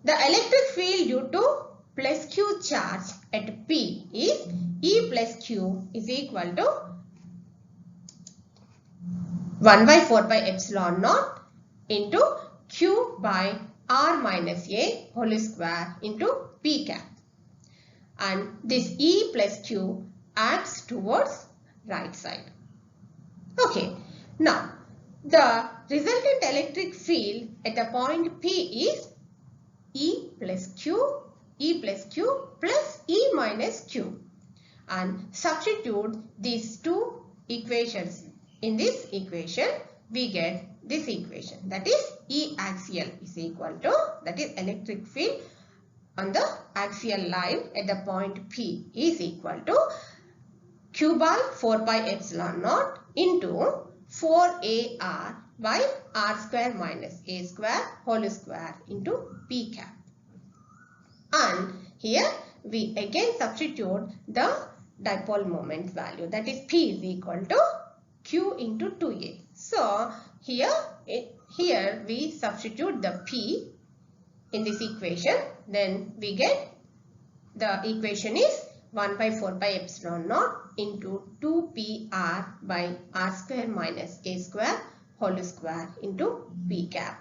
the electric field due to plus Q charge at P is E plus Q is equal to 1 by 4 pi epsilon naught into Q by R minus A whole square into P cap. And this E plus Q acts towards right side. Okay, now the resultant electric field at the point P is E plus Q plus E minus Q, and substitute these two equations in this equation. We get this equation, that is E axial is equal to, that is electric field on the axial line at the point P is equal to Q by 4 pi epsilon naught into 4AR by R square minus A square whole square into P cap. And here we again substitute the dipole moment value, that is P is equal to Q into 2A. So here we substitute the P in this equation, then we get the equation is 1 by 4 pi epsilon naught into 2PR by R square minus A square whole square into P cap.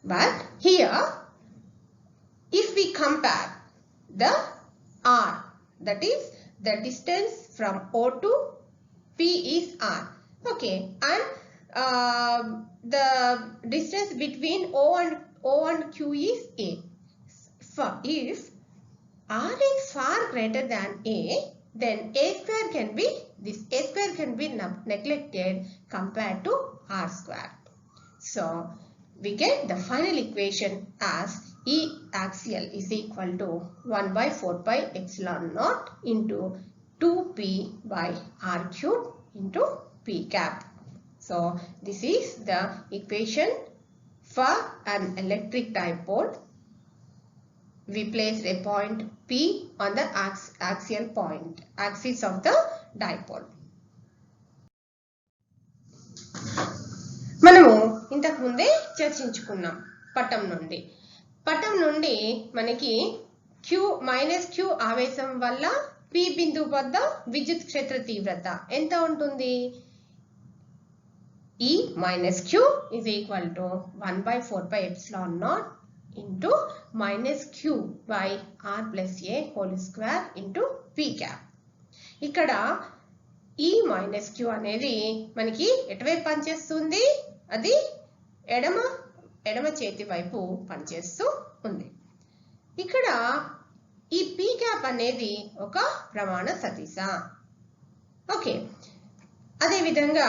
But here if we compare the R, that is the distance from O to P is R, okay, and the distance between O and Q is A. If R is far greater than A, then a square can be neglected compared to r square. So we get the final equation as E axial is equal to 1 by 4 pi epsilon naught into 2p by r cube into p cap. So this is the equation for an electric dipole. We placed a point P on the axial point, axis of the dipole. మనము ఇంతకు ముందే చర్చించుకున్నాం పటం నుండి మనకి q ఆవేశం వల్ల P బిందువు వద్ద విద్యుత్ క్షేత్ర తీవ్రత ఎంత ఉంటుంది? E minus q is equal to 1 by 4 pi epsilon naught into minus q by r plus a whole square into p cap. ఇక్కడ E minus q అనేది మనకి ఎటువైపు పనిచేస్తుంది? అది ఎడమ చేతి వైపు పనిచేస్తూ ఉంది. ఇక్కడ ఈ p cap అనేది ఒక ప్రమాణ సదిశ. ఓకే, అదే విధంగా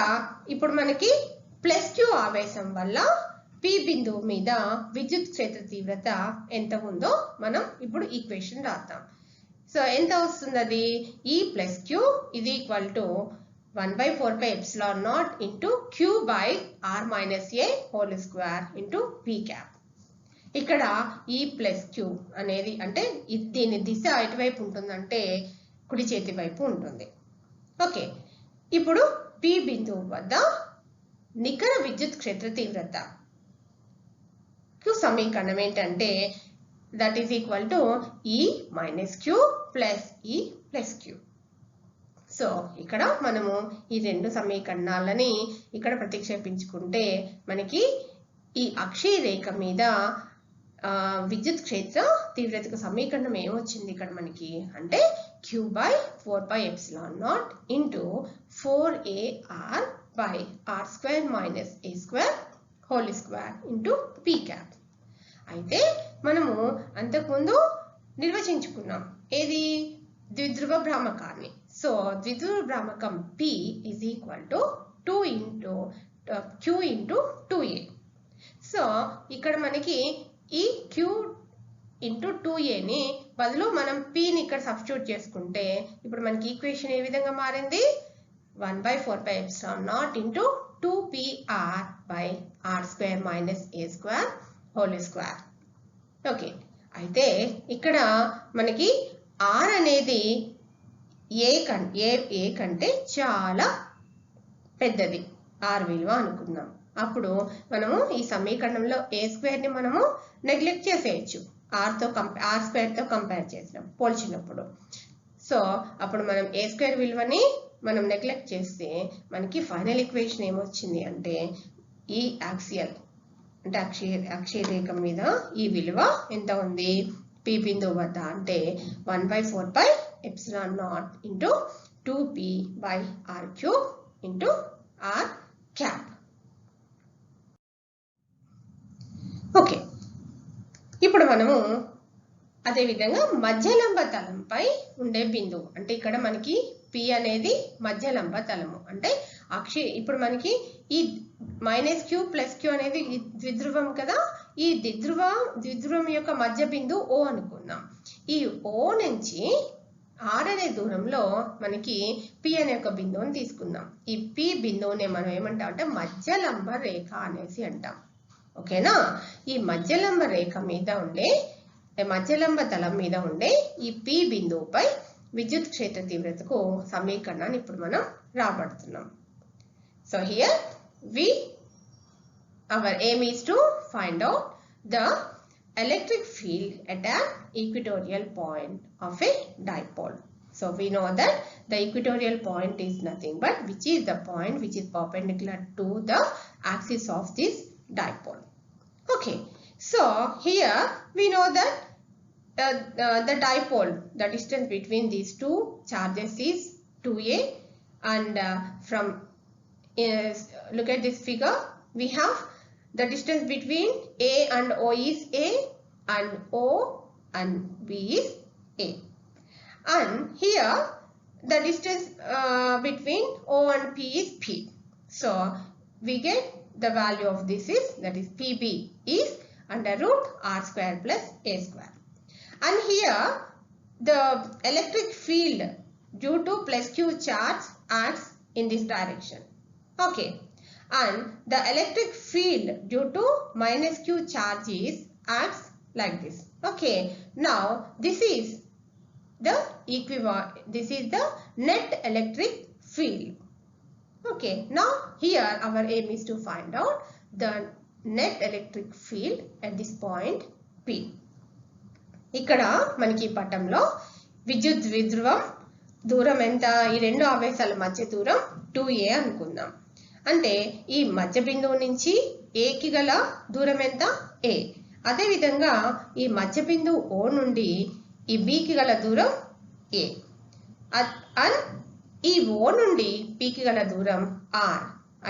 ఇప్పుడు మనకి ప్లస్ q ఆవేశం వల్ల p బిందువు మీద విద్యుత్ క్షేత్ర తీవ్రత ఎంత ఉందో మనం ఇప్పుడు ఈక్వేషన్ రాద్దాం. సో ఎంత వస్తుంది అది? E plus q is equal to 1 by 4 pi epsilon naught into q by r minus a whole square into p cap. ఇక్కడ E plus q అనేది అంటే దీని దిశ ఎటువైపు ఉంటుందంటే కుడి చేతి వైపు ఉంటుంది. ఓకే, ఇప్పుడు P బిందువు వద్ద నికర విద్యుత్ క్షేత్ర తీవ్రత కు సమీకరణం ఏంటంటే that is equal to E minus q plus E plus q. So ఇక్కడ మనము ఈ రెండు సమీకరణాలని ఇక్కడ ప్రతిక్షేపించుకుంటే మనకి ఈ అక్షీయ రేఖ మీద విద్యుత్ క్షేత్ర తీవ్రతకు సమీకరణం ఏమొచ్చింది ఇక్కడ మనకి అంటే q by 4 pi epsilon naught into 4ar by r square minus a square whole square into p cap. అయితే మనము అంతకుముందు నిర్వచించుకున్నాం ఏది? ద్విధ్రువ భ్రామకాన్ని. సో ద్విధ్రువ భ్రామకం p is equal to 2 into q into 2a. So ఇక్కడ మనకి ఈ q into 2a ని బదులు మనం p ని ఇక్కడ సబ్స్టిట్యూట్ చేసుకుంటే ఇప్పుడు మనకి ఈక్వేషన్ ఏ విధంగా మారింది? 1 by 4 pi epsilon naught into 2pr by r square minus a square whole square. Okay, అయితే ఇక్కడ మనకి r అనేది a కంటే చాలా పెద్దది r విలువ అనుకుందాం. అప్పుడు మనము ఈ సమీకరణంలో a స్క్వేర్ ని మనము నెగ్లెక్ట్ చేసేయచ్చు r స్క్వేర్ తో కంపేర్ చేసినాం పోల్చినప్పుడు. సో అప్పుడు మనం a స్క్వేర్ విలువని మనం నెగ్లెక్ట్ చేస్తే మనకి ఫైనల్ ఈక్వేషన్ ఏమొచ్చింది అంటే ఈ యాక్సియల్ అంటే అక్షీయ రేఖ మీద ఈ విలువ ఎంత ఉంది? p బిందువు వద్ద అంటే 1 by 4 pi epsilon naught into 2p by r cube into r cap. Okay, ఇప్పుడు మనము అదే విధంగా మధ్యలంబ తలంపై ఉండే బిందువు అంటే ఇక్కడ మనకి p అనేది మధ్యలంబ తలము అంటే ఇప్పుడు మనకి ఈ మైనస్ q ప్లస్ q అనేది ద్విధ్రువం కదా. ఈ ద్విధ్రువం యొక్క మధ్య బిందువు O అనుకుందాం. ఈ O నుంచి r అనే దూరంలో మనకి p అనే ఒక బిందువుని తీసుకుందాం. ఈ p బిందువుని మనం ఏమంటాం అంటే మధ్యలంబ రేఖ అనేసి అంటాం. ఓకేనా? ఈ మధ్యలంబ రేఖ మీద ఉండే మధ్యలంబ తలం మీద ఉండే ఈ p బిందువుపై విద్యుత్ క్షేత్ర తీవ్రతకు సమీకరణాన్ని ఇప్పుడు మనం రాబడుతున్నాం. So here our aim is to find out the electric field at an equatorial point of a dipole. So we know that the equatorial point is nothing but which is the point which is perpendicular to the axis of this dipole. Okay, so here we know that the dipole, the distance between these two charges is 2a, and from look at this figure, we have the distance between A and O is A and O and B is A. And here the distance between O and P is P. So we get the value of this is, that is PB is under root R square plus A square. And here the electric field due to plus Q charge acts in this direction. Okay. And the electric field due to minus Q charges acts like this. Okay. Now this is the equivalent, this is the net electric field. Okay, now here our aim is to find out the net electric field at this point P. ఇక్కడ మనకి పటంలో విద్యుత్ ద్విధ్రువం దూరం ఎంత, ఈ రెండు ఆవేశాల మధ్య దూరం 2a అనుకుందాం. అంటే ఈ మధ్య బిందువు నుంచి a కి గల దూరం ఎంత, a. అదే విధంగా ఈ మధ్య బిందువు O నుండి ఈ B కి గల దూరం a. అండ్ ఈ O నుండి P కి గల దూరం r.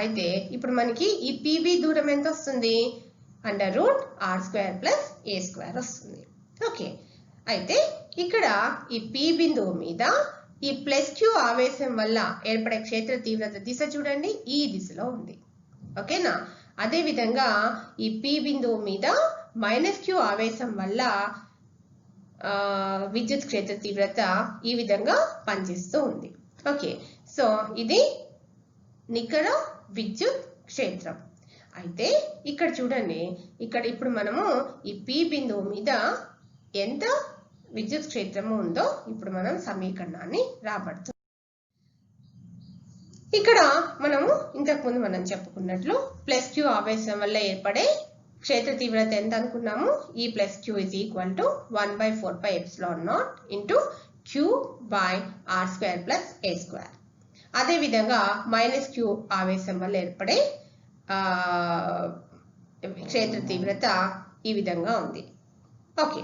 అయితే ఇప్పుడు మనకి ఈ PB దూరం ఎంత వస్తుంది, under root R square plus A square వస్తుంది. ఓకే, అయితే ఇక్కడ ఈ P బిందువు మీద ఈ ప్లస్ Q ఆవేశం వల్ల ఏర్పడే క్షేత్ర తీవ్రత దిశ చూడండి ఈ దిశలో ఉంది. ఓకేనా, అదే విధంగా ఈ P బిందువు మీద మైనస్ Q ఆవేశం వల్ల విద్యుత్ క్షేత్ర తీవ్రత ఈ విధంగా పనిచేస్తూ ఉంది. ఓకే, సో ఇది నికర విద్యుత్ క్షేత్రం. అయితే ఇక్కడ చూడండి, ఇక్కడ ఇప్పుడు మనము ఈ P బిందువు మీద ఎంత విద్యుత్ క్షేత్రము ఉందో ఇప్పుడు మనం సమీకరణాన్ని రాబడుతుంది. ఇక్కడ మనము ఇంతకుముందు మనం చెప్పుకున్నట్లు ప్లస్ Q ఆవేశం వల్ల ఏర్పడే క్షేత్ర తీవ్రత ఎంత అనుకున్నాము, E plus Q is equal to 1/4πε0 into Q by R square plus A square. అదే విధంగా మైనస్ Q ఆవేశం వల్ల ఏర్పడే క్షేత్ర తీవ్రత ఈ విధంగా ఉంది. ఓకే,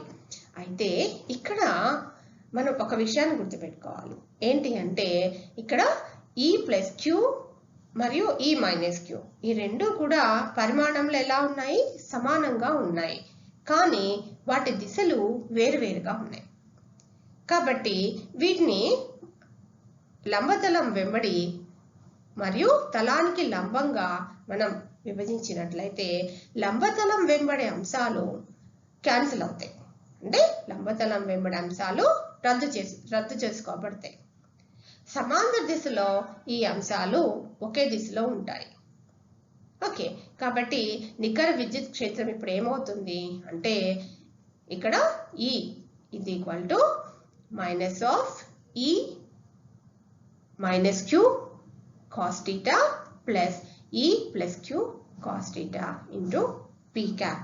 అయితే ఇక్కడ మనం ఒక విషయాన్ని గుర్తుపెట్టుకోవాలి. ఏంటి అంటే ఇక్కడ E ప్లస్ Q మరియు E మైనస్ Q ఈ రెండు కూడా పరిమాణంలో ఎలా ఉన్నాయి, సమానంగా ఉన్నాయి. కానీ వాటి దిశలు వేరువేరుగా ఉన్నాయి. కాబట్టి వీటిని లంబతలం వెంబడి మరియు తలానికి లంబంగా మనం విభజించినట్లయితే లంబతలం వెంబడి అంశాలు క్యాన్సిల్ అవుతాయి. అంటే లంబతలం వెంబడి అంశాలు రద్దు చేసుకోబడతాయి. సమాంతర దిశలో ఈ అంశాలు ఒకే దిశలో ఉంటాయి. ఓకే, కాబట్టి నికర విద్యుత్ క్షేత్రం ఇప్పుడు ఏమవుతుంది అంటే ఇక్కడ E is equal to minus of E minus Q cos theta plus E plus Q cos theta into P cap.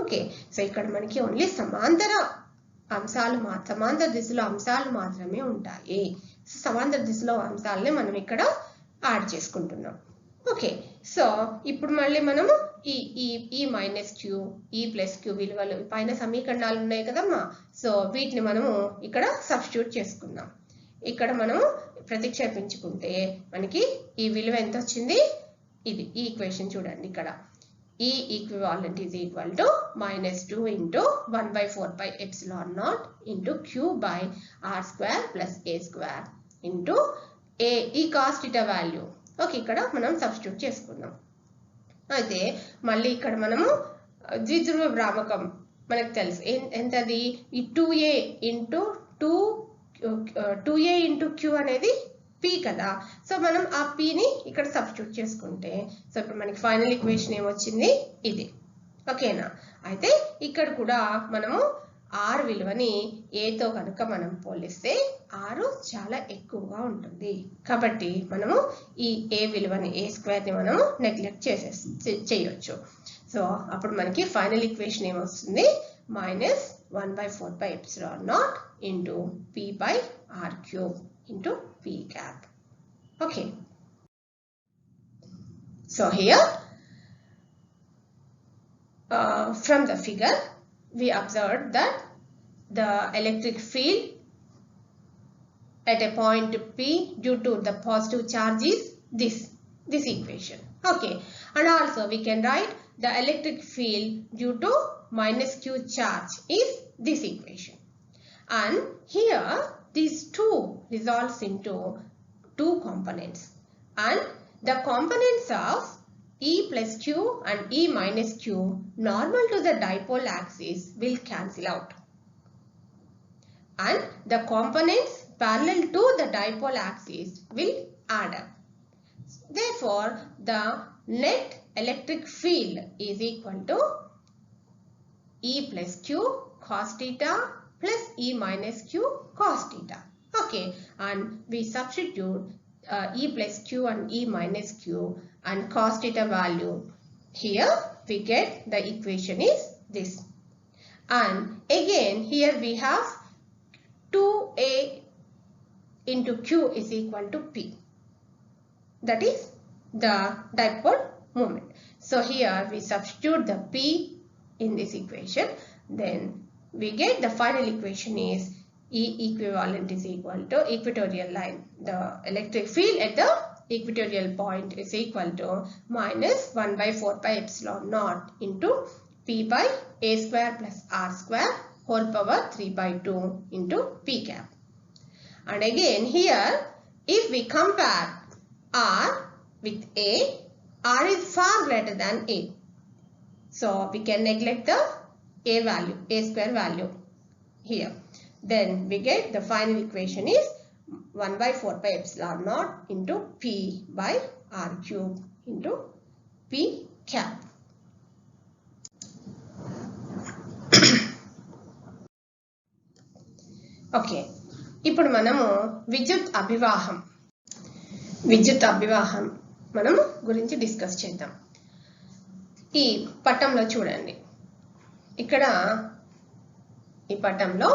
Okay, so ఇక్కడ మనకి ఓన్లీ సమాంతర దిశలో అంశాలు మాత్రమే ఉంటాయి. సమాంతర దిశలో అంశాలని మనం ఇక్కడ యాడ్ చేసుకుంటున్నాం. ఓకే, సో ఇప్పుడు మళ్ళీ మనము ఈ మైనస్ Q ఈ ప్లస్ Q విలువలు పైన సమీకరణాలు ఉన్నాయి కదమ్మా, సో వీటిని మనము ఇక్కడ సబ్స్టిట్యూట్ చేసుకుందాం. ఇక్కడ మనము ప్రతిక్షేపించుకుంటే మనకి ఈ విలువ ఎంత వచ్చింది, ఇది ఈ ఈక్వేషన్ చూడండి. ఇక్కడ E equivalent is equal to -2 into 1/4πε0 into Q by R square plus A square into A ఈ cos theta వాల్యూ. ఓకే, ఇక్కడ మనం సబ్స్టిట్యూట్ చేసుకుందాం. అయితే మళ్ళీ ఇక్కడ మనము ద్విధ్రువ భ్రామకం మనకు తెలుసు ఎంతది, ఈ 2a ఇంటూ Q అనేది P కదా. సో మనం ఆ Pని ఇక్కడ సబ్స్టిట్యూట్ చేసుకుంటే సో ఇప్పుడు మనకి ఫైనల్ ఈక్వేషన్ ఏమొచ్చింది, ఇది. ఓకేనా, అయితే ఇక్కడ కూడా మనము R విలువని Aతో కనుక మనం పోలిస్తే R చాలా ఎక్కువగా ఉంటుంది. కాబట్టి మనము ఈ A విలువని A స్క్వేర్ని మనము నెగ్లెక్ట్ చేయొచ్చు. సో అప్పుడు మనకి ఫైనల్ ఈక్వేషన్ ఏమొస్తుంది, -1/4πε0 into P by R cube into P cap. Okay, so here from the figure we observed that the electric field at a point P due to the positive charge is this equation. Okay, and also we can write the electric field due to minus Q charge is this equation. And here these two resolves into two components, and the components of E plus Q and E minus Q normal to the dipole axis will cancel out, and the components parallel to the dipole axis will add up. Therefore, the net electric field is equal to E plus Q cos theta plus E minus Q cos theta. Okay, and we substitute E plus Q and E minus Q and cos theta value. Here we get the equation is this. And again here we have 2A into Q is equal to P. That is the dipole moment. So here we substitute the P in this equation. Then we get the final equation is E equivalent is equal to equatorial line. The electric field at the equatorial point is equal to minus 1 by 4 pi epsilon naught into P by A square plus R square whole power 3 by 2 into P cap. And again here if we compare R with A, R is far greater than A. So we can neglect the A value, A square value here. Then we get the final equation is 1 by 4 pi epsilon naught into P by R cube into P cap. Okay, ఇప్పుడు మనము విద్యుత్ అభివాహం మనం గురించి discuss చేద్దాం. ఈ పటంలో చూడండి, ఇక్కడ ఈ పటంలో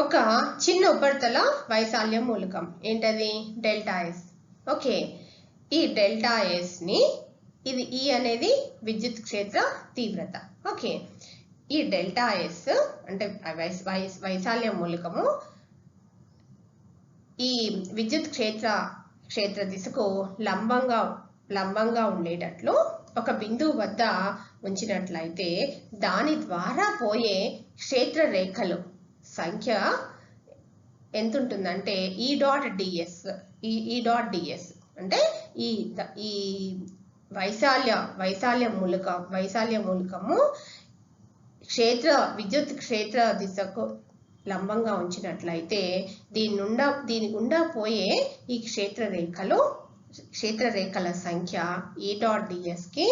ఒక చిన్న ఉపరితల వైశాల్య మూలకం ఏంటది డెల్టా ఎస్. ఓకే, ఈ డెల్టా ఎస్ ని ఇది ఈ అనేది విద్యుత్ క్షేత్ర తీవ్రత. ఓకే, ఈ డెల్టా ఎస్ అంటే వైశాల్య మూలకము ఈ విద్యుత్ క్షేత్ర దిశకు లంబంగా ఉండేటట్లు ఒక బిందువు వద్ద ఉంచినట్లయితే దాని ద్వారా పోయే క్షేత్ర రేఖలు సంఖ్య ఎంత ఉంటుందంటే ఈ డాట్ డిఎస్ అంటే ఈ వైశాల్య మూలకము విద్యుత్ క్షేత్ర దిశకు లంబంగా ఉంచినట్లయితే దీని గుండా పోయే ఈ క్షేత్ర రేఖల సంఖ్య ఈ డాట్ డిఎస్ కి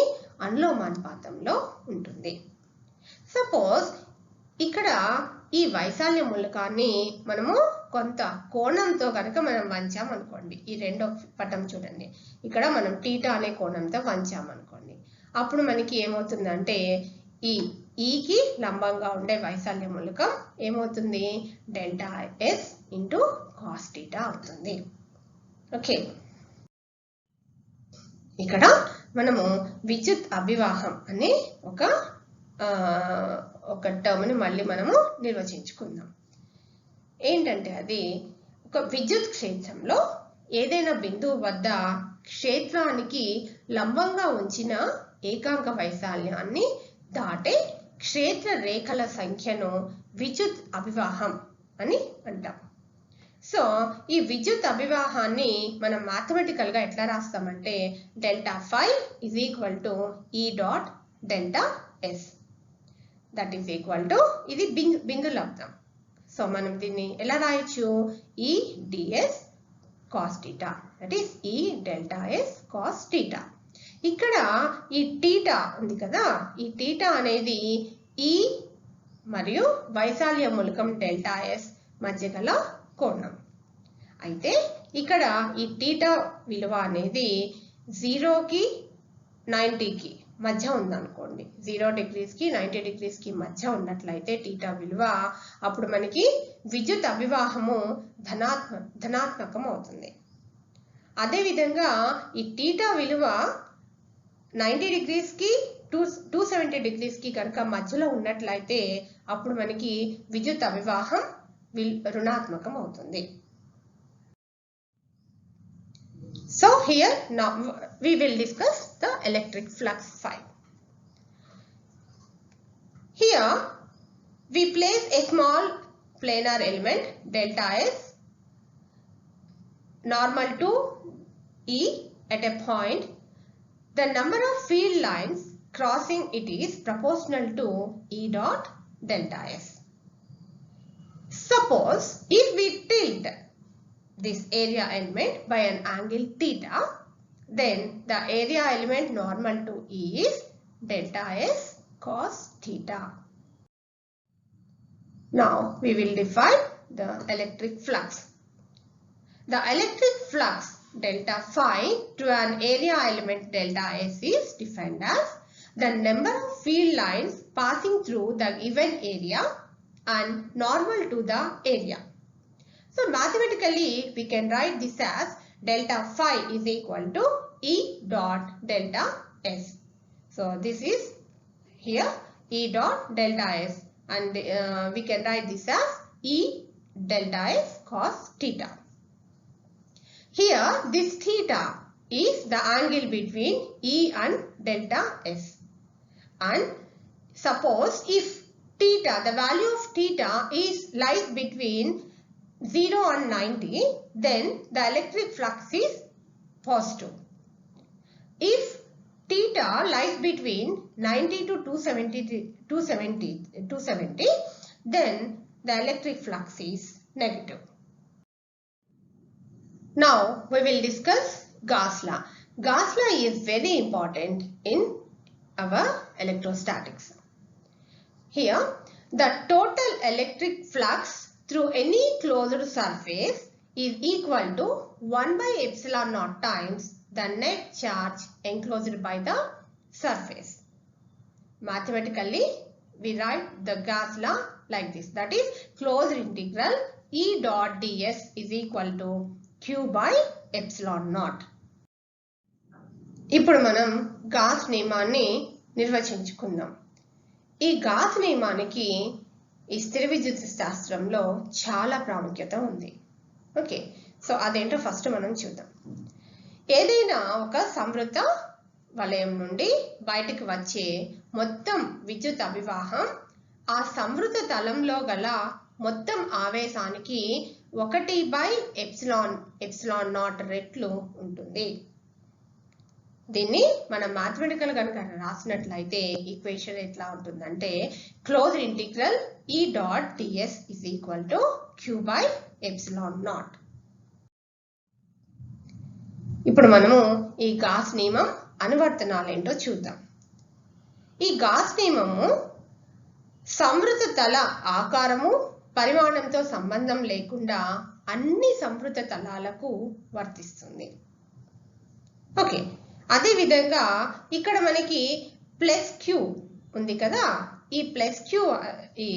అనులోమానుపాతంలో ఉంటుంది. సపోజ్ ఇక్కడ ఈ వైశాల్య మూలకాన్ని మనము కొంత కోణంతో కనుక మనం వంచామనుకోండి, ఈ రెండో పటం చూడండి, ఇక్కడ మనం టీటా అనే కోణంతో వంచామనుకోండి, అప్పుడు మనకి ఏమవుతుందంటే ఈకి లంబంగా ఉండే వైశాల్య మూలకం ఏమవుతుంది delta s into cos theta అవుతుంది. ఓకే, ఇక్కడ మనము విద్యుత్ అభివాహం అనే ఒక టర్మ్ని మళ్ళీ మనము నిర్వచించుకుందాం. ఏంటంటే అది ఒక విద్యుత్ క్షేత్రంలో ఏదైనా బిందువు వద్ద క్షేత్రానికి లంబంగా ఉంచిన ఏకాంక వైశాల్యాన్ని దాటే క్షేత్ర రేఖల సంఖ్యను విద్యుత్ అభివాహం అని అంటాం. సో ఈ విద్యుత్ అభివాహాన్ని మనం మ్యాథమెటికల్ గా ఎట్లా రాస్తామంటే delta phi is equal to E dot delta S, that is equal to ఇది బిందు లబ్దం. సో మనం దీన్ని ఎలా రాయొచ్చు E DS cos theta, that is E delta S cos theta. ఇక్కడ ఈ టీటా ఉంది కదా, ఈ టీటా అనేది ఈ మరియు వైశాల్య మూలకం డెల్టా ఎస్ మధ్య గల కోణం. అయితే ఇక్కడ ఈ టీటా విలువ అనేది 0కి 90కి మధ్య ఉందనుకోండి, 0 డిగ్రీస్కి 90 డిగ్రీస్కి మధ్య ఉన్నట్లయితే టీటా విలువ, అప్పుడు మనకి విద్యుత్ అభివాహము ధనాత్మకం అవుతుంది. అదేవిధంగా ఈ టీటా విలువ 90 డిగ్రీస్కి 270 డిగ్రీస్కి కనుక మధ్యలో ఉన్నట్లయితే అప్పుడు మనకి విద్యుత్ అభివాహం రుణాత్మకం అవుతుంది. So here now we will discuss the electric flux phi. Here we place a small planar element delta S normal to E at a point, the number of field lines crossing it is proportional to E dot delta S. Suppose if we tilt this area element by an angle theta, then the area element normal to E is delta S cos theta. Now we will define the electric flux. The electric flux delta phi to an area element delta S is defined as the number of field lines passing through the given area and normal to the area. So mathematically we can write this as delta phi is equal to E dot delta S. So this is here E dot delta S, and we can write this as E delta S cos theta. Here this theta is the angle between E and delta S, and suppose if theta, the value of theta lies between 0 and 90, then the electric flux is positive. If theta lies between 90 to 270, then the electric flux is negative. Now we will discuss Gauss law. Gauss law is very important in our electrostatics. Here the total electric flux through any closed surface is equal to 1 by epsilon naught times the net charge enclosed by the surface. Mathematically we write the Gauss law like this, that is closed integral E dot ds is equal to q by epsilon naught. ఇప్పుడు మనం gas నియమాన్ని నిర్వచించుకుందాం. ఈ gas నియమానికి ఈ స్థిర విద్యుత్ శాస్త్రంలో చాలా ప్రాముఖ్యత ఉంది. ఓకే, సో అదేంటో ఫస్ట్ మనం చూద్దాం. ఏదైనా ఒక సంవృత వలయం నుండి బయటికి వచ్చే మొత్తం విద్యుత్ అభివాహం ఆ సంవృత తలంలో గల మొత్తం ఆవేశానికి 1 by ఎప్సిలాన్ నాట్ రెట్లు ఉంటుంది. దీన్ని మనం మ్యాథమెటికల్ కనుక రాసినట్లయితే ఈక్వేషన్ ఎట్లా ఉంటుందంటే closed integral E dot ds is equal to q by epsilon naught. ఇప్పుడు మనము ఈ గాస్ నియమం అనువర్తనాలు ఏంటో చూద్దాం. ఈ గాస్ నియమము సంవృత తల ఆకారము పరిమాణంతో సంబంధం లేకుండా అన్ని సంవృత తలాలకు వర్తిస్తుంది. ఓకే, అదే విధంగా ఇక్కడ మనకి ప్లస్ క్యూ ఉంది కదా, ఈ ప్లస్ క్యూ, ఈ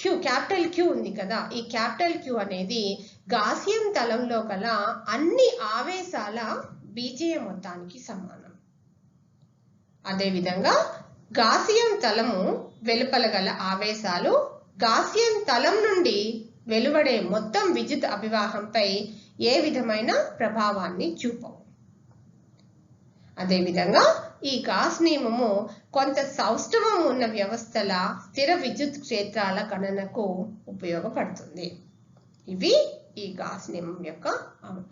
క్యూ క్యాపిటల్ క్యూ ఉంది కదా, ఈ క్యాపిటల్ క్యూ అనేది గాసియం తలంలో గల అన్ని ఆవేశాల బీజీయ మొత్తానికి సమానం. అదే విధంగా గాసియం తలము వెలుపల గల ఆవేశాలు గాసియం తలం నుండి వెలువడే మొత్తం విద్యుత్ అభివాహంపై ఏ విధమైన ప్రభావాన్ని చూపవు. అదే విధంగా ఈ గాస్ నియమము కొంత సౌష్ఠవం ఉన్న వ్యవస్థల స్థిర విద్యుత్ క్షేత్రాల గణనకు ఉపయోగపడుతుంది. ఇవి ఈ గాస్ నియమం యొక్క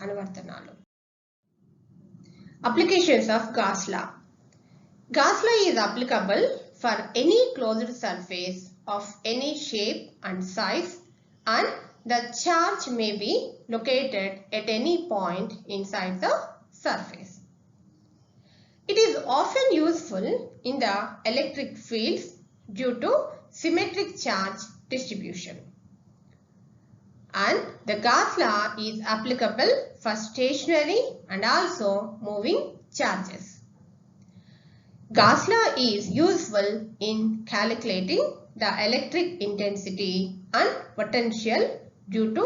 అనువర్తనాలు. Applications of gas law. Gauss law is applicable for any closed surface of any shape and size, and the charge may be located at any point inside the surface. It is often useful in the electric fields due to symmetric charge distribution. And the Gauss law is applicable for stationary and also moving charges. Gauss law is useful in calculating the electric intensity and potential due to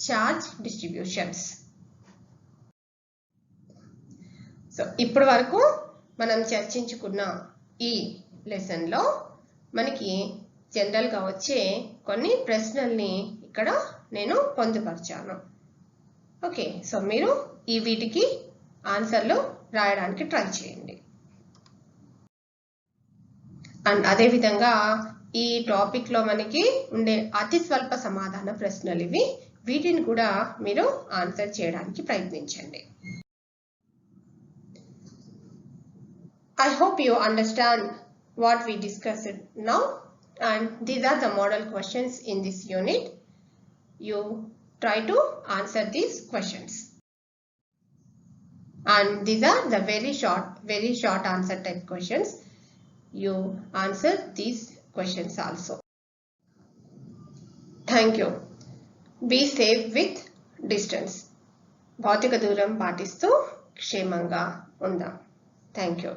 charge distributions. So, ఇప్పటి వరకు మనం చర్చించుకున్న ఈ lesson లో మనకి general గా వచ్చే కొన్ని ప్రశ్నల్ని ఇక్కడ నేను పొందుపరిచాను. ఓకే, సో మీరు ఈ వీటికి ఆన్సర్లు రాయడానికి ట్రై చేయండి. అండ్ అదే విధంగా ఈ టాపిక్ లో మనకి ఉండే అతి స్వల్ప సమాధాన ప్రశ్నలు ఇవి వీటిని కూడా మీరు ఆన్సర్ చేయడానికి ప్రయత్నించండి. I hope you understand what we discussed now, and these are the model questions in this unit. You try to answer these questions. And these are the very short answer type questions. You answer these questions also. Thank you. Be safe with distance. భౌతిక దూరం పాటిస్తూ క్షేమంగా ఉందాం. Thank you.